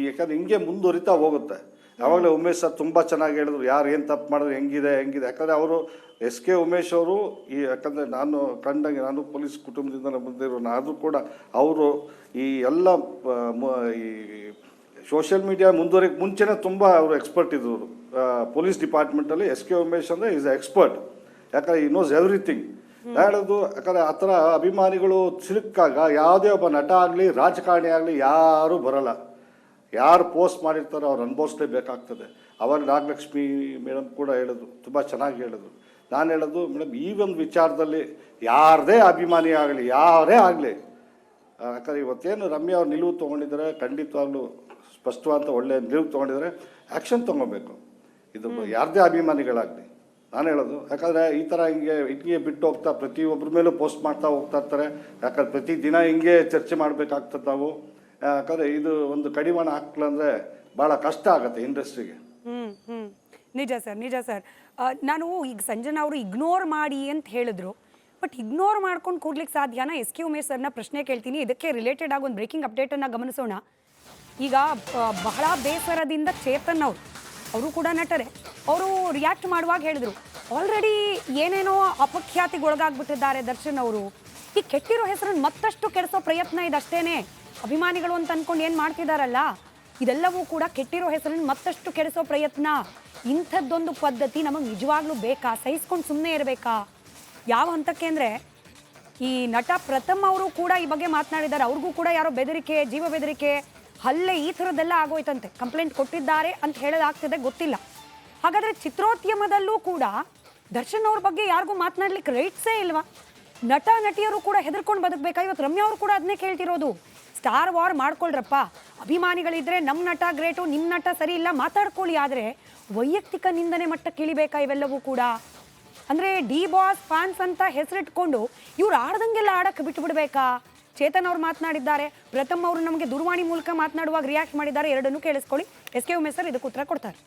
ಯಾಕಂದರೆ ಹಿಂಗೆ ಮುಂದುವರಿತಾ ಹೋಗುತ್ತೆ. ಯಾವಾಗಲೇ ಉಮೇಶ್ ಸರ್ ತುಂಬ ಚೆನ್ನಾಗಿ ಹೇಳಿದ್ರು, ಯಾರು ಏನು ತಪ್ಪು ಮಾಡಿದ್ರು ಹೆಂಗಿದೆ. ಯಾಕಂದರೆ ಅವರು SK ಉಮೇಶ್ ಅವರು ಯಾಕಂದರೆ ನಾನು ಕಂಡಂಗೆ, ನಾನು ಪೊಲೀಸ್ ಕುಟುಂಬದಿಂದ ಬಂದಿರೋ, ಆದರೂ ಕೂಡ ಅವರು ಈ ಎಲ್ಲ ಈ ಸೋಷಿಯಲ್ ಮೀಡಿಯಾ ಮುಂದುವರಿಕೆ ಮುಂಚೆನೇ ತುಂಬ ಅವರು ಎಕ್ಸ್ಪರ್ಟ್ ಇದ್ದರು ಪೊಲೀಸ್ ಡಿಪಾರ್ಟ್ಮೆಂಟಲ್ಲಿ. SK ಉಮೇಶ್ ಅಂದರೆ ಈಸ್ ಎಕ್ಸ್ಪರ್ಟ್, ಯಾಕಂದರೆ ಈ ನೋಸ್ ಎವ್ರಿಥಿಂಗ್ ಹೇಳೋದು. ಯಾಕಂದರೆ ಆ ಥರ ಅಭಿಮಾನಿಗಳು ಸಿಲುಕಾಗ ಯಾವುದೇ ಒಬ್ಬ ನಟ ಆಗಲಿ ರಾಜಕಾರಣಿ ಆಗಲಿ ಯಾರೂ ಬರಲ್ಲ. ಯಾರು ಪೋಸ್ಟ್ ಮಾಡಿರ್ತಾರೋ ಅವ್ರು ಅನುಭವಿಸ್ಲೇಬೇಕಾಗ್ತದೆ. ಅವಾಗ ನಾಗಲಕ್ಷ್ಮಿ ಮೇಡಮ್ ಕೂಡ ಹೇಳಿದ್ರು, ತುಂಬ ಚೆನ್ನಾಗಿ ಹೇಳಿದ್ರು. ನಾನು ಹೇಳೋದು ಮೇಡಮ್, ಈ ಒಂದು ವಿಚಾರದಲ್ಲಿ ಯಾರದೇ ಅಭಿಮಾನಿ ಆಗಲಿ, ಯಾರೇ ಆಗಲಿ, ಯಾಕಂದರೆ ಇವತ್ತೇನು ರಮ್ಯಾ ಅವ್ರು ನಿಲುವು ತೊಗೊಂಡಿದ್ದಾರೆ, ಖಂಡಿತವಾಗ್ಲೂ ಸ್ಪಷ್ಟವಾದ ಒಳ್ಳೆಯ ನಿಲುವು ತೊಗೊಂಡಿದ್ದಾರೆ, ಆ್ಯಕ್ಷನ್ ತೊಗೋಬೇಕು. ಇದು ಯಾರದೇ ಅಭಿಮಾನಿಗಳಾಗಲಿ ನಾನು ಹೇಳೋದು. ಯಾಕಂದರೆ ಈ ಥರ ಹಿಂಗೆ ಬಿಟ್ಟು ಹೋಗ್ತಾ ಪ್ರತಿಯೊಬ್ಬರ ಮೇಲೂ ಪೋಸ್ಟ್ ಮಾಡ್ತಾ ಹೋಗ್ತಾ ಇರ್ತಾರೆ. ಯಾಕಂದ್ರೆ ಪ್ರತಿದಿನ ಹಿಂಗೆ ಚರ್ಚೆ ಮಾಡಬೇಕಾಗ್ತದೆ ನಾವು. ಯಾಕಂದರೆ ಇದು ಒಂದು ಕಡಿವಾಣ ಹಾಕ್ಲ ಅಂದರೆ ಭಾಳ ಕಷ್ಟ ಆಗುತ್ತೆ ಇಂಡಸ್ಟ್ರಿಗೆ. ನಿಜ ಸರ್. ನಾನು ಈಗ ಸಂಜನಾ ಅವರು ಇಗ್ನೋರ್ ಮಾಡಿ ಅಂತ ಹೇಳಿದ್ರು, ಬಟ್ ಇಗ್ನೋರ್ ಮಾಡ್ಕೊಂಡು ಕೂಡ್ಲಿಕ್ಕೆ ಸಾಧ್ಯನಾ? SK ಉಮೇಶ್ ಸರ್ನ ಪ್ರಶ್ನೆ ಕೇಳ್ತೀನಿ. ಇದಕ್ಕೆ ರಿಲೇಟೆಡ್ ಆಗಿ ಒಂದು ಬ್ರೇಕಿಂಗ್ ಅಪ್ಡೇಟನ್ನು ಗಮನಿಸೋಣ. ಈಗ ಬಹಳ ಬೇಸರದಿಂದ ಚೇತನ್ ಅವರು ಕೂಡ ನಟರೆ, ಅವರು ರಿಯಾಕ್ಟ್ ಮಾಡುವಾಗ ಹೇಳಿದ್ರು, ಆಲ್ರೆಡಿ ಏನೇನೋ ಅಪಖ್ಯಾತಿಗೊಳಗಾಗ್ಬಿಟ್ಟಿದ್ದಾರೆ ದರ್ಶನ್ ಅವರು. ಈ ಕೆಟ್ಟಿರೋ ಹೆಸರನ್ನು ಮತ್ತಷ್ಟು ಕೆಡಿಸೋ ಪ್ರಯತ್ನ ಇದಷ್ಟೇನೆ. ಅಭಿಮಾನಿಗಳು ಅಂತ ಅನ್ಕೊಂಡು ಏನು ಮಾಡ್ತಿದಾರಲ್ಲ, ಇದೆಲ್ಲವೂ ಕೂಡ ಕೆಟ್ಟಿರೋ ಹೆಸರನ್ನು ಮತ್ತಷ್ಟು ಕೆಡಿಸೋ ಪ್ರಯತ್ನ. ಇಂಥದ್ದೊಂದು ಪದ್ಧತಿ ನಮಗೆ ನಿಜವಾಗ್ಲೂ ಬೇಕಾ? ಸಹಿಸ್ಕೊಂಡು ಸುಮ್ಮನೆ ಇರಬೇಕಾ? ಯಾವ ಹಂತಕ್ಕೆ ಅಂದರೆ, ಈ ನಟ ಪ್ರಥಮ್ ಅವರು ಕೂಡ ಈ ಬಗ್ಗೆ ಮಾತನಾಡಿದ್ದಾರೆ. ಅವ್ರಿಗೂ ಕೂಡ ಯಾರೋ ಬೆದರಿಕೆ, ಜೀವ ಬೆದರಿಕೆ, ಹಲ್ಲೆ, ಈ ಥರದ್ದೆಲ್ಲ ಆಗೋಯ್ತಂತೆ. ಕಂಪ್ಲೇಂಟ್ ಕೊಟ್ಟಿದ್ದಾರೆ ಅಂತ ಹೇಳೋದಾಗ್ತದೆ, ಗೊತ್ತಿಲ್ಲ. ಹಾಗಾದರೆ ಚಿತ್ರೋದ್ಯಮದಲ್ಲೂ ಕೂಡ ದರ್ಶನ್ ಅವ್ರ ಬಗ್ಗೆ ಯಾರಿಗೂ ಮಾತನಾಡ್ಲಿಕ್ಕೆ ರೈಟ್ಸೇ ಇಲ್ವಾ? ನಟ ನಟಿಯರು ಕೂಡ ಹೆದರ್ಕೊಂಡು ಬದುಕಬೇಕಾ? ಇವತ್ತು ರಮ್ಯಾ ಅವರು ಕೂಡ ಅದನ್ನೇ ಕೇಳ್ತಿರೋದು. ಸ್ಟಾರ್ ವಾರ್ ಮಾಡ್ಕೊಳ್ರಪ್ಪ, ಅಭಿಮಾನಿಗಳಿದ್ರೆ ನಮ್ಮ ನಟ ಗ್ರೇಟು, ನಿಮ್ಮ ನಟ ಸರಿ ಇಲ್ಲ ಮಾತಾಡ್ಕೊಳ್ಳಿ. ಆದರೆ ವೈಯಕ್ತಿಕ ನಿಂದನೆ ಮಟ್ಟಕ್ಕೆ ಇಳಿಬೇಕಾ ಇವೆಲ್ಲವೂ ಕೂಡ? ಅಂದರೆ ಡಿ ಬಾಸ್ ಫ್ಯಾನ್ಸ್ ಅಂತ ಹೆಸರಿಟ್ಕೊಂಡು ಇವ್ರು ಆಡ್ದಂಗೆಲ್ಲ ಆಡಕ್ಕೆ ಬಿಟ್ಟುಬಿಡ್ಬೇಕಾ? ಚೇತನ್ ಅವ್ರು ಮಾತನಾಡಿದ್ದಾರೆ, ಪ್ರಥಮ್ ಅವರು ನಮಗೆ ದೂರವಾಣಿ ಮೂಲಕ ಮಾತನಾಡುವಾಗ ರಿಯಾಕ್ಟ್ ಮಾಡಿದ್ದಾರೆ. ಎರಡನ್ನೂ ಕೇಳಿಸ್ಕೊಳ್ಳಿ. SK ಉಮೇಶ್ ಸರ್ ಇದಕ್ಕೆ ಉತ್ತರ ಕೊಡ್ತಾರೆ.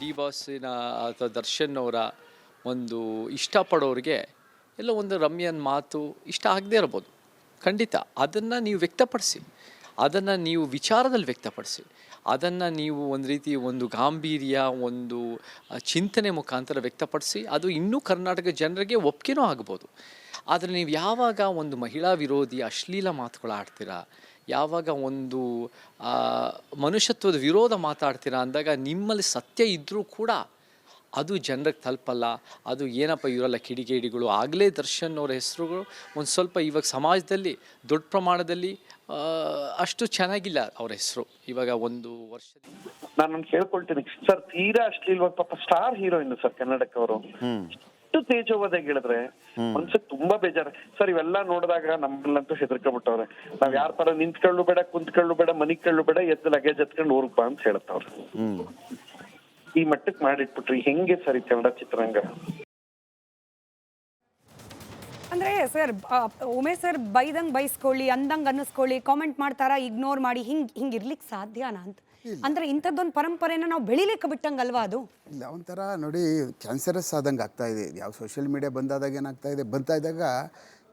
ಡಿ ಬಾಸಿನ ಅಥವಾ ದರ್ಶನ್ ಅವರ ಒಂದು ಇಷ್ಟಪಡೋರಿಗೆ ಎಲ್ಲ ಒಂದು ರಮ್ಯನ ಮಾತು ಇಷ್ಟ ಆಗದೇ ಇರ್ಬೋದು, ಖಂಡಿತ. ಅದನ್ನು ನೀವು ವ್ಯಕ್ತಪಡಿಸಿ, ಅದನ್ನು ನೀವು ವಿಚಾರದಲ್ಲಿ ವ್ಯಕ್ತಪಡಿಸಿ. ಅದನ್ನು ನೀವು ಒಂದು ರೀತಿ ಒಂದು ಗಾಂಭೀರ್ಯ, ಒಂದು ಚಿಂತನೆ ಮುಖಾಂತರ ವ್ಯಕ್ತಪಡಿಸಿ ಅದು ಇನ್ನೂ ಕರ್ನಾಟಕ ಜನರಿಗೆ ಒಪ್ಪಿಗೆನೂ ಆಗ್ಬೋದು. ಆದರೆ ನೀವು ಯಾವಾಗ ಒಂದು ಮಹಿಳಾ ವಿರೋಧಿ ಅಶ್ಲೀಲ ಮಾತುಗಳು ಆಡ್ತೀರಾ, ಯಾವಾಗ ಒಂದು ಮನುಷ್ಯತ್ವದ ವಿರೋಧ ಮಾತಾಡ್ತೀರಾ ಅಂದಾಗ ನಿಮ್ಮಲ್ಲಿ ಸತ್ಯ ಇದ್ದರೂ ಕೂಡ ಅದು ಜನರಿಗೆ ತಲುಪಲ್ಲ. ಅದು ಏನಪ್ಪ ಇವರೆಲ್ಲ ಕಿಡಿಗೇಡಿಗಳು. ಆಗಲೇ ದರ್ಶನ್ ಅವರ ಹೆಸರುಗಳು ಒಂದು ಸ್ವಲ್ಪ ಇವಾಗ ಸಮಾಜದಲ್ಲಿ ದೊಡ್ಡ ಪ್ರಮಾಣದಲ್ಲಿ ಅಷ್ಟು ಚೆನ್ನಾಗಿಲ್ಲ ಅವ್ರ ಹೆಸರು ಇವಾಗ ಒಂದು ವರ್ಷದಿಂದ. ನಾನು ಕೇಳ್ಕೊಳ್ತೀನಿ ಸರ್, ತೀರಾ ಅಶ್ಲೀಲವಾಗಿ ಪಾಪ ಸ್ಟಾರ್ ಹೀರೋಯಿನ್ ಸರ್ ಕನ್ನಡಕ್ಕೆ ಅವರು ಎಷ್ಟು ತೇಜೋವಧೆಗೆ ಹೇಳಿದ್ರೆ ಮನ್ಸಿಗೆ ತುಂಬಾ ಬೇಜಾರ ಸರ್. ಇವೆಲ್ಲ ನೋಡಿದಾಗ ನಮ್ಮಲ್ಲಂತೂ ಹೆದರ್ಕೊಂಡ್ಬಿಟ್ಟವ್ರೆ. ನಾವ್ ಯಾರ ತರ ನಿಂತ್ಕೊಳ್ಳು ಬೇಡ, ಕುಂತ್ಕೊಳ್ಳು ಬೇಡ, ಮನಿಕೊಳ್ಳು ಬೇಡ, ಎದ್ದು ಲಗೇಜ್ ಎತ್ಕೊಂಡು ಊರ್ಗ್ ಬಾ ಅಂತ ಹೇಳತ್ತವ್ರು. ಈ ಮಟ್ಟಕ್ಕೆ ಮಾಡಿಟ್ಬಿಟ್ರಿ ಹೆಂಗೆ ಸರ್ ಈ ಕನ್ನಡ ಚಿತ್ರರಂಗ? ಅಂದ್ರೆ ಸರ್ ಉಮೇಶ್ ಸರ್ ಬೈದಂಗ್ ಬೈಸ್ಕೊಳ್ಳಿ, ಅಂದಂಗ್ ಅನ್ನಿಸ್ಕೊಳ್ಳಿ, ಕಾಮೆಂಟ್ ಮಾಡ್ತಾರ, ಇಗ್ನೋರ್ ಮಾಡಿ ಹಿಂಗ್ ಇರ್ಲಿಕ್ಕೆ ಸಾಧ್ಯನಾ ಅಂತ. ಅಂದ್ರೆ ಇಂಥದ್ದೊಂದು ಪರಂಪರೆನ ನಾವು ಬೆಳಿಲಿಕ್ಕೆ ಬಿಟ್ಟಂಗಲ್ವಾ ಅದು? ಇಲ್ಲ, ಒಂಥರ ನೋಡಿ ಕ್ಯಾನ್ಸರಸ್ ಆದಂಗೆ ಆಗ್ತಾ ಇದೆ. ಯಾವ ಸೋಷಿಯಲ್ ಮೀಡಿಯಾ ಬಂದಾದಾಗ ಏನಾಗ್ತಾ ಇದೆ, ಬಂತಾ ಇದ್ದಾಗ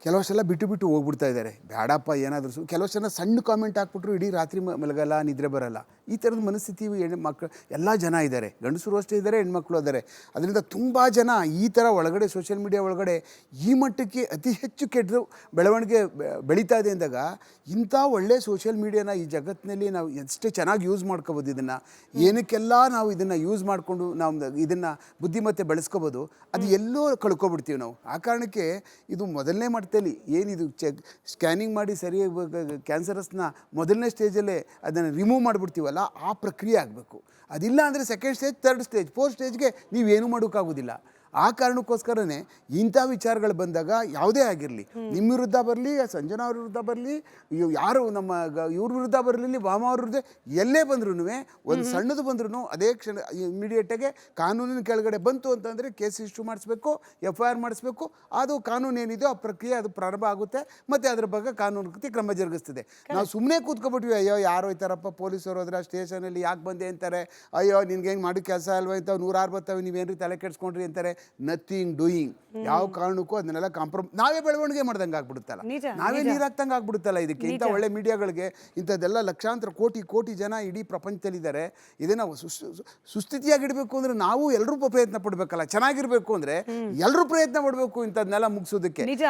ಕೆಲವಷ್ಟೆಲ್ಲ ಬಿಟ್ಟು ಹೋಗ್ಬಿಡ್ತಾ ಇದ್ದಾರೆ. ಬೇಡಪ್ಪ ಏನಾದರೂ ಕೆಲವಷ್ಟೆಲ್ಲ ಸಣ್ಣ ಕಾಮೆಂಟ್ ಹಾಕ್ಬಿಟ್ರು ಇಡೀ ರಾತ್ರಿ ಮಲಗಲ್ಲ, ನಿದ್ರೆ ಬರಲ್ಲ. ಈ ಥರದ ಮನಸ್ಥಿತಿ ಹೆಣ್ಮಕ್ಳು ಎಲ್ಲ ಜನ ಇದ್ದಾರೆ, ಗಂಡಸರು ಅಷ್ಟೇ ಇದ್ದಾರೆ, ಹೆಣ್ಮಕ್ಳು ಇದ್ದಾರೆ. ಅದರಿಂದ ತುಂಬ ಜನ ಈ ಥರ ಒಳಗಡೆ ಸೋಷಿಯಲ್ ಮೀಡಿಯಾ ಒಳಗಡೆ ಈ ಮಟ್ಟಕ್ಕೆ ಅತಿ ಹೆಚ್ಚು ಕೆಟ್ಟದು ಬೆಳವಣಿಗೆ ಬೆಳೀತಾ ಇದೆ ಅಂದಾಗ ಇಂಥ ಒಳ್ಳೆ ಸೋಷಿಯಲ್ ಮೀಡಿಯಾನ ಈ ಜಗತ್ತಿನಲ್ಲಿ ನಾವು ಎಷ್ಟೇ ಚೆನ್ನಾಗಿ ಯೂಸ್ ಮಾಡ್ಕೋಬೋದು. ಇದನ್ನು ಏನಕ್ಕೆಲ್ಲ ನಾವು ಇದನ್ನು ಯೂಸ್ ಮಾಡಿಕೊಂಡು ನಾವು ಇದನ್ನು ಬುದ್ಧಿಮತ್ತೆ ಬೆಳೆಸ್ಕೋಬೋದು, ಅದು ಎಲ್ಲೋ ಕಳ್ಕೊಬಿಡ್ತೀವಿ ನಾವು. ಆ ಕಾರಣಕ್ಕೆ ಇದು ಮೊದಲನೇ ಮಟ್ಟದಲ್ಲಿ ಏನಿದು ಸ್ಕ್ಯಾನಿಂಗ್ ಮಾಡಿ ಸರಿಯಾಗಿ ಕ್ಯಾನ್ಸರಸ್ನ ಮೊದಲನೇ ಸ್ಟೇಜಲ್ಲೇ ಅದನ್ನು ರಿಮೂವ್ ಮಾಡಿಬಿಡ್ತೀವಲ್ಲ, ಆ ಪ್ರಕ್ರಿಯೆ ಆಗಬೇಕು. ಅದಿಲ್ಲ ಅಂದರೆ second stage, third stage, fourth ಸ್ಟೇಜ್ಗೆ ನೀವೇನು ಮಾಡೋಕ್ಕಾಗೋದಿಲ್ಲ. ಆ ಕಾರಣಕ್ಕೋಸ್ಕರನೇ ಇಂಥ ವಿಚಾರಗಳು ಬಂದಾಗ ಯಾವುದೇ ಆಗಿರಲಿ, ನಿಮ್ಮ ವಿರುದ್ಧ ಬರಲಿ, ಸಂಜನಾ ಅವ್ರ ವಿರುದ್ಧ ಬರಲಿ, ಯಾರು ನಮ್ಮ ಇವ್ರ ವಿರುದ್ಧ ಬರಲಿ, ಭಾಮ ಅವ್ರ ವಿರುದ್ಧ ಎಲ್ಲೇ ಬಂದ್ರೂ ಒಂದು ಸಣ್ಣದು ಬಂದ್ರೂ ಅದೇ ಕ್ಷಣ ಇಮಿಡಿಯೇಟಾಗೆ ಕಾನೂನಿನ ಕೆಳಗಡೆ ಬಂತು ಅಂತಂದರೆ ಕೇಸ್ ಇಶ್ಯೂ ಮಾಡಿಸ್ಬೇಕು, FIR ಮಾಡಿಸ್ಬೇಕು. ಅದು ಕಾನೂನು ಏನಿದೆಯೋ ಆ ಪ್ರಕ್ರಿಯೆ ಅದು ಪ್ರಾರಂಭ ಆಗುತ್ತೆ, ಮತ್ತು ಅದ್ರ ಬಗ್ಗೆ ಕಾನೂನು ರೀತಿ ಕ್ರಮ ಜರುಗಿಸ್ತದೆ. ನಾವು ಸುಮ್ಮನೆ ಕೂತ್ಕೊಬಿಟ್ವಿ, ಅಯ್ಯೋ ಯಾರೋ ಹೋಯ್ತಾರಪ್ಪ ಪೊಲೀಸರು ಹೋದ್ರೆ ಸ್ಟೇಷನಲ್ಲಿ ಯಾಕೆ ಬಂದೆ ಅಂತಾರೆ, ಅಯ್ಯೋ ನಿನ್ಗೇನು ಮಾಡಿ ಕೆಲಸ ಅಲ್ವ ಇಂಥವು 106 ಬರ್ತಾವೆ, ನೀವೇನ್ರಿ ತಲೆ ಕೆಡ್ಸ್ಕೊಂಡ್ರಿ ಅಂತಾರೆ. Nothing doing. ಯಾವ ಕಾರಣಕ್ಕೂ ಅದನ್ನೆಲ್ಲ ನಾವೇ ಬೆಳವಣಿಗೆ ಮಾಡ್ದಂಗೆ ಆಗ್ಬಿಡುತ್ತಲ್ಲ, ನಾವೇ ನೀರು ಹಾಕ್ದಂಗೆ ಆಗ್ಬಿಡುತ್ತಲ್ಲ ಇದಕ್ಕೆ. ಇಂಥ ಒಳ್ಳೆ ಮೀಡಿಯಾಗಳಿಗೆ ಇಂಥದ್ದೆಲ್ಲ ಲಕ್ಷಾಂತರ ಕೋಟಿ ಜನ ಇಡೀ ಪ್ರಪಂಚದಲ್ಲಿದ್ದಾರೆ. ಇದನ್ನು ಸುಸ್ಥಿತಿಯಾಗಿಡಬೇಕು ಅಂದರೆ ನಾವು ಎಲ್ಲರೂ ಪ್ರಯತ್ನ ಪಡಬೇಕಲ್ಲ. ಚೆನ್ನಾಗಿರ್ಬೇಕು ಅಂದರೆ ಎಲ್ಲರೂ ಪ್ರಯತ್ನ ಪಡಬೇಕು ಇಂಥದ್ದನ್ನೆಲ್ಲ ಮುಗಿಸೋದಕ್ಕೆ. ನಿಜ.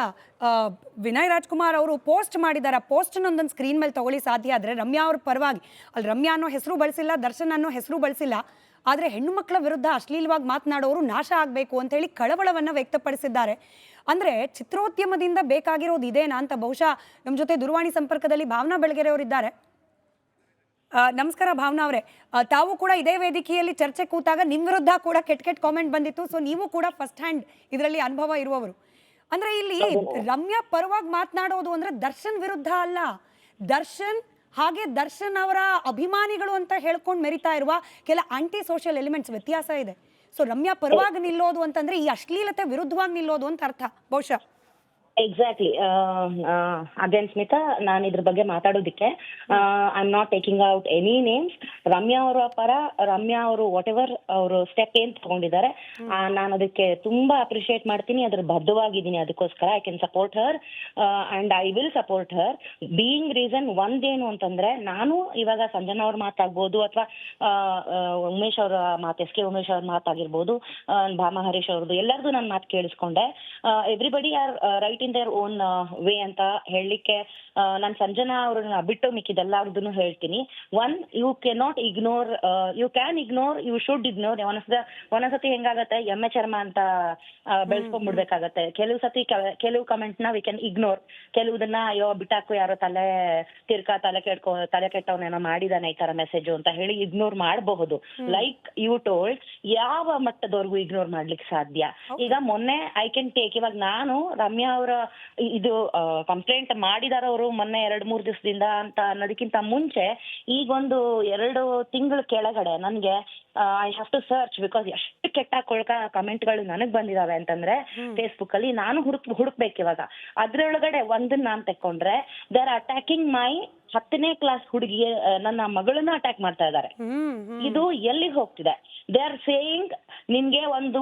ವಿನಯ್ ರಾಜ್ಕುಮಾರ್ ಅವರು ಪೋಸ್ಟ್ ಮಾಡಿದ್ದಾರೆ, ಪೋಸ್ಟ್ನೊಂದೊಂದು ಸ್ಕ್ರೀನ್ ಮೇಲೆ ತಗೊಳ್ಳಿ ಸಾಧ್ಯ ಆದರೆ ರಮ್ಯಾ ಅವ್ರ ಪರವಾಗಿ. ಅಲ್ಲಿ ರಮ್ಯಾ ಅನ್ನೋ ಹೆಸರು ಬಳಸಿಲ್ಲ, ದರ್ಶನ್ ಅನ್ನೋ ಹೆಸರು ಬಳಸಿಲ್ಲ. ಆದರೆ ಹೆಣ್ಣು ಮಕ್ಕಳ ವಿರುದ್ಧ ಅಶ್ಲೀಲವಾಗಿ ಮಾತನಾಡೋರು ನಾಶ ಆಗಬೇಕು ಅಂತ ಹೇಳಿ ಕಳವಳವನ್ನು ವ್ಯಕ್ತಪಡಿಸಿದ್ದಾರೆ. ಅಂದರೆ ಚಿತ್ರೋದ್ಯಮದಿಂದ ಬೇಕಾಗಿರೋದು ಇದೇನಾ ಅಂತ. ಬಹುಶಃ ನಮ್ಮ ಜೊತೆ ದೂರವಾಣಿ ಸಂಪರ್ಕದಲ್ಲಿ ಭಾವನಾ ಬೆಳಗೆರೆ ಅವರಿದ್ದಾರೆ. ನಮಸ್ಕಾರ ಭಾವನಾ ಅವರೇ, ತಾವು ಕೂಡ ಇದೇ ವೇದಿಕೆಯಲ್ಲಿ ಚರ್ಚೆ ಕೂತಾಗ ನಿಮ್ಮ ವಿರುದ್ಧ ಕೂಡ ಕೆಟ್ಟ ಕಾಮೆಂಟ್ ಬಂದಿತ್ತು. ಸೊ ನೀವು ಕೂಡ ಫಸ್ಟ್ ಹ್ಯಾಂಡ್ ಇದರಲ್ಲಿ ಅನುಭವ ಇರುವವರು. ಅಂದರೆ ಇಲ್ಲಿ ರಮ್ಯಾ ಪರವಾಗಿ ಮಾತನಾಡೋದು ಅಂದರೆ ದರ್ಶನ್ ವಿರುದ್ಧ ಅಲ್ಲ, ಹಾಗೆ ದರ್ಶನ್ ಅವರ ಅಭಿಮಾನಿಗಳು ಅಂತ ಹೇಳ್ಕೊಂಡು ಮೆರಿತಾ ಇರುವ ಕೆಲ ಆಂಟಿ ಸೋಷಿಯಲ್ ಎಲಿಮೆಂಟ್ಸ್ ವ್ಯತ್ಯಾಸ ಇದೆ. ಸೊ ರಮ್ಯಾ ಪರವಾಗಿ ನಿಲ್ಲೋದು ಅಂತಂದ್ರೆ ಈ ಅಶ್ಲೀಲತೆ ವಿರುದ್ಧವಾಗಿ ನಿಲ್ಲೋದು ಅಂತ ಅರ್ಥ ಬಹುಶಃ. ಎಕ್ಸಾಕ್ಟ್ಲಿ. ಅಗೇನ್ ಸ್ಮಿತಾ, ನಾನು ಇದ್ರ ಬಗ್ಗೆ ಮಾತಾಡೋದಕ್ಕೆ I am not taking out any names. Ramya ಅವರ ಪರ, ರಮ್ಯಾ ಅವರು ವಾಟ್ ಎವರ್ ಅವರು ಸ್ಟೆಪ್ ಏನ್ ತಗೊಂಡಿದ್ದಾರೆ ನಾನು ಅದಕ್ಕೆ ತುಂಬಾ ಅಪ್ರಿಶಿಯೇಟ್ ಮಾಡ್ತೀನಿ. ಅದ್ರ ಬದ್ಧವಾಗಿದ್ದೀನಿ. ಅದಕ್ಕೋಸ್ಕರ I can support her and I will support Har. Being reason ಒಂದೇನು ಅಂತಂದ್ರೆ, ನಾನು ಇವಾಗ ಸಂಜನಾ ಅವ್ರ ಮಾತಾಗ್ಬೋದು ಅಥವಾ ಉಮೇಶ್ ಅವರ ಮಾತು, SK ಉಮೇಶ್ ಅವ್ರ ಮಾತಾಗಿರ್ಬೋದು, ಭಾಮಾ ಹರೀಶ್ ಅವ್ರದ್ದು ಎಲ್ಲರದು ನಾನು ಮಾತು ಕೇಳಿಸ್ಕೊಂಡೆ. Everybody are right in their own way ಅಂತ ಹೇಳಲಿಕ್ಕೆ ನಾನು ಸಂಜನಾ ಅವ್ರನ್ನ ಬಿಟ್ಟು ಮಿಕ್ಕಿದೆಲ್ಲದನ್ನು ಹೇಳ್ತೀನಿ. One, you cannot ignore, you can ignore, you should ignore. ಒಂದೊಂದ್ಸತಿ ಹೆಂಗಾಗತ್ತೆ, ಎಮ್ಮೆ ಚರ್ಮ ಅಂತ ಬೆಳೆಸ್ಕೊಂಡ್ಬಿಡ್ಬೇಕಾಗತ್ತೆ. ಕೆಲವು ಕಮೆಂಟ್ ನ ವಿ ಕ್ಯಾನ್ ಇಗ್ನೋರ್, ಕೆಲವುದನ್ನ ಅಯ್ಯೋ ಬಿಟ್ಟಾಕು, ಯಾರೋ ತಲೆ ಕೆಟ್ಟವನೇನೋ ಮಾಡಿದಾನೆ ಈ ತರ ಮೆಸೇಜ್ ಅಂತ ಹೇಳಿ ಇಗ್ನೋರ್ ಮಾಡಬಹುದು. ಲೈಕ್ ಯು ಟೋಲ್ಡ್, ಯಾವ ಮಟ್ಟದವರೆಗೂ ಇಗ್ನೋರ್ ಮಾಡ್ಲಿಕ್ಕೆ ಸಾಧ್ಯ? ಈಗ ಮೊನ್ನೆ ಐ ಕ್ಯಾನ್ ಟೇಕ್, ಇವಾಗ ನಾನು ರಮ್ಯಾ ಅವರ ಇದು ಕಂಪ್ಲೇಂಟ್ ಮಾಡಿದಾರ ಅವರು ಮೊನ್ನೆ 2-3 ದಿವಸದಿಂದ ಅಂತ ಅನ್ನೋದಕ್ಕಿಂತ ಮುಂಚೆ ಈಗೊಂದು 2 ತಿಂಗಳ ಕೆಳಗಡೆ ನನಗೆ I have to search, because ಎಷ್ಟು ಕೆಟ್ಟ ಕಮೆಂಟ್ಗಳು ನನಗ್ ಬಂದಿದಾವೆ ಅಂತಂದ್ರೆ ಫೇಸ್ಬುಕ್ ಅಲ್ಲಿ. ನಾನು ಹುಡುಕ್ಬೇಕು ಇವಾಗ. ಅದ್ರೊಳಗಡೆ ಒಂದನ್ನ ನಾನ್ ತೆಕ್ಕೊಂಡ್ರೆ, ದೇ ಆರ್ ಅಟ್ಯಾಕಿಂಗ್ ಮೈ 10ನೇ ಕ್ಲಾಸ್ ಹುಡುಗಿಯ ನನ್ನ ಮಗಳನ್ನ ಅಟ್ಯಾಕ್ ಮಾಡ್ತಾ ಇದ್ದಾರೆ. ಇದು ಎಲ್ಲಿಗೆ ಹೋಗ್ತಿದೆ? ದೇ ಆರ್ ಸೇಯಿಂಗ್ ನಿನ್ಗೆ ಒಂದು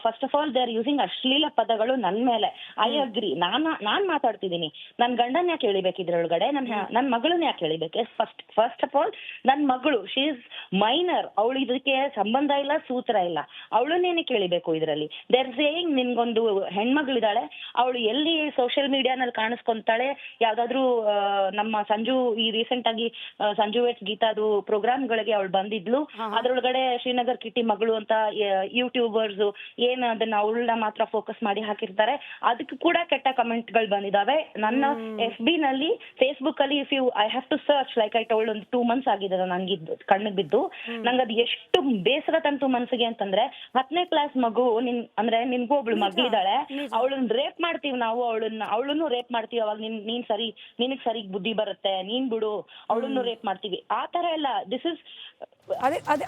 first of all they are using ಅಶ್ಲೀಲ ಪದಗಳು ನನ್ ಮೇಲೆ. I agree. ನಾನ್ ಮಾತಾಡ್ತಿದ್ದೀನಿ, ನನ್ ಗಂಡನ್ ಯಾಕೆ ಎಳಿಬೇಕು ಇದ್ರೊಳಗಡೆ? ನನ್ ಮಗಳನ್ನ ಯಾಕೆ ಎಳಿಬೇಕು? ಫಸ್ಟ್ ಆಫ್ ಆಲ್ ನನ್ ಮಗಳು, ಶಿ ಇಸ್ ಮೈನರ್, ಅವಳು ಇದಕ್ಕೆ ಸಂಬಂಧ ಇಲ್ಲ, ಸೂತ್ರ ಇಲ್ಲ, ಅವಳನ್ನೇನೆ ಕೇಳಿಬೇಕು ಇದ್ರಲ್ಲಿ. ದೇ ಆರ್ ಸೇಯಿಂಗ್ ನಿನ್ಗೊಂದು ಹೆಣ್ಮಗಳಿದ್ದಾಳೆ, ಅವಳು ಎಲ್ಲಿ ಸೋಷಿಯಲ್ ಮೀಡಿಯಾನಲ್ಲಿ ಕಾಣಿಸ್ಕೊಂತಾಳೆ, ಯಾವ್ದಾದ್ರು ನಮ್ಮ ಸಂಜು ಈ ರೀಸೆಂಟ್ ಆಗಿ ಸಂಜು ವೇಟ್ಸ್ ಗೀತಾದು ಪ್ರೋಗ್ರಾಮ್ಗಳಿಗೆ ಅವಳು ಬಂದಿದ್ಲು. ಅದ್ರೊಳಗಡೆ ಶ್ರೀನಗರ್ ಕಿಟಿ ಮಗಳು ಅಂತ ಯೂಟ್ಯೂಬರ್ಸ್ ಏನ್ ಅದನ್ನ ಅವಳನ್ನ ಮಾತ್ರ ಫೋಕಸ್ ಮಾಡಿ ಹಾಕಿರ್ತಾರೆ, ಅದಕ್ಕೆ ಕೂಡ ಕೆಟ್ಟ ಕಮೆಂಟ್ ಗಳು ಬಂದಿದಾವೆ. ನನ್ನ FB ನಲ್ಲಿ, ಫೇಸ್ಬುಕ್ ಅಲ್ಲಿ if you I have to search like I told, ಒಂದು 2 months ಆಗಿದೆ ನಂಗಿದ್ದು ಕಣ್ಣಿಗೆ ಬಿದ್ದು. ನಂಗೆ ಅದು ಎಷ್ಟು ಬೇಸರ ತಂತು ಮನ್ಸಿಗೆ ಅಂತಂದ್ರೆ, 10ನೇ ಕ್ಲಾಸ್ ಮಗು, ಅಂದ್ರೆ ನಿನ್ಗೂ ಒಬ್ಳು ಮಗಳಿದ್ದಾಳೆ, ಅವಳನ್ನ ರೇಪ್ ಮಾಡ್ತೀವಿ ನಾವು, ಅವಳನ್ನು ರೇಪ್ ಮಾಡ್ತೀವಿ. ಅವಾಗ ನೀನ್ ಸರಿ, ನಿನಗ್ ಸರಿ ಬುದ್ಧಿ ಬರುತ್ತೆ, ನೀನ್ ಬಿಡು, ಅವಳನ್ನು ರೇಪ್ ಮಾಡ್ತೀವಿ, ಆ ತರ ಎಲ್ಲ. ದಿಸ್ ಇಸ್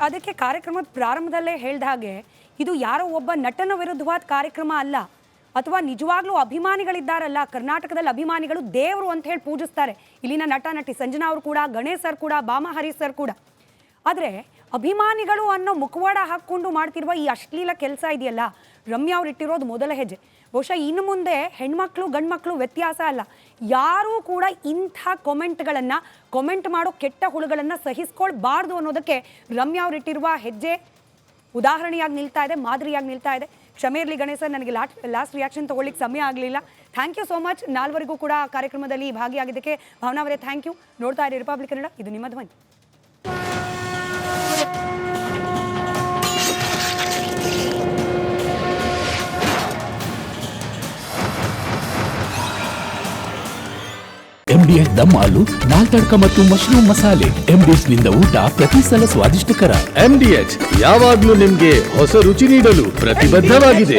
ಅದಕ್ಕೆ ಕಾರ್ಯಕ್ರಮದ ಪ್ರಾರಂಭದಲ್ಲೇ ಹೇಳ್ದ ಹಾಗೆ ಇದು ಯಾರೋ ಒಬ್ಬ ನಟನ ವಿರುದ್ಧವಾದ ಕಾರ್ಯಕ್ರಮ ಅಲ್ಲ, ಅಥವಾ ನಿಜವಾಗ್ಲೂ ಅಭಿಮಾನಿಗಳಿದ್ದಾರಲ್ಲ, ಕರ್ನಾಟಕದಲ್ಲಿ ಅಭಿಮಾನಿಗಳು ದೇವರು ಅಂತ ಹೇಳಿ ಪೂಜಿಸ್ತಾರೆ. ಇಲ್ಲಿನ ನಟ ನಟಿ ಸಂಜನಾ ಅವರು ಕೂಡ, ಗಣೇಶ್ ಸರ್ ಕೂಡ, ಬಾಮ ಹರೀಶ್ ಸರ್ ಕೂಡ. ಆದರೆ ಅಭಿಮಾನಿಗಳು ಅನ್ನೋ ಮುಖವಾಡ ಹಾಕ್ಕೊಂಡು ಮಾಡ್ತಿರುವ ಈ ಅಶ್ಲೀಲ ಕೆಲಸ ಇದೆಯಲ್ಲ, ರಮ್ಯಾ ಅವ್ರು ಇಟ್ಟಿರೋದು ಮೊದಲ ಹೆಜ್ಜೆ. ಬಹುಶಃ ಇನ್ನು ಮುಂದೆ ಹೆಣ್ಮಕ್ಳು ಗಂಡ್ಮಕ್ಳು ವ್ಯತ್ಯಾಸ ಅಲ್ಲ, ಯಾರೂ ಕೂಡ ಇಂಥ ಕಾಮೆಂಟ್ ಮಾಡೋ ಕೆಟ್ಟ ಹುಳುಗಳನ್ನು ಸಹಿಸ್ಕೊಳ್ಬಾರ್ದು ಅನ್ನೋದಕ್ಕೆ ರಮ್ಯಾ ಅವ್ರು ಇಟ್ಟಿರುವ ಹೆಜ್ಜೆ ಉದಾಹರಣೆಯಾಗಿ ನಿಲ್ತಾ ಇದೆ, ಮಾದರಿಯಾಗಿ ನಿಲ್ತಾ ಇದೆ. ಕ್ಷಮೆ ಇರಲಿ ಗಣೇಶ್ ಸರ್, ನನಗೆ ಲಾಸ್ಟ್ ರಿಯಾಕ್ಷನ್ ತೊಗೊಳ್ಳಿಕ್ಕೆ ಸಮಯ ಆಗಲಿಲ್ಲ. Thank you so much. ನಾಲ್ವರಿಗೂ ಕೂಡ ಕಾರ್ಯಕ್ರಮದಲ್ಲಿ ಭಾಗಿಯಾಗಿದ್ದಕ್ಕೆ. ಭಾವನಾ ಅವರೇ ಥ್ಯಾಂಕ್ ಯು. ನೋಡ್ತಾ ಇರಿ ರಿಪಬ್ಲಿಕ್ ಕನ್ನಡ, ಇದು ನಿಮ್ಮ ಧ್ವನಿ. MDH ದಮ್ ಹಾಲು, ನಾಲ್ ತಡ್ಕ ಮತ್ತು ಮಶ್ರೂಮ್ ಮಸಾಲೆ. MDH ನಿಂದ ಊಟ ಪ್ರತಿ ಸಲ ಸ್ವಾದಿಷ್ಟಕರ. MDH ಯಾವಾಗ್ಲೂ ನಿಮ್ಗೆ ಹೊಸ ರುಚಿ ನೀಡಲು ಪ್ರತಿಬದ್ಧವಾಗಿದೆ.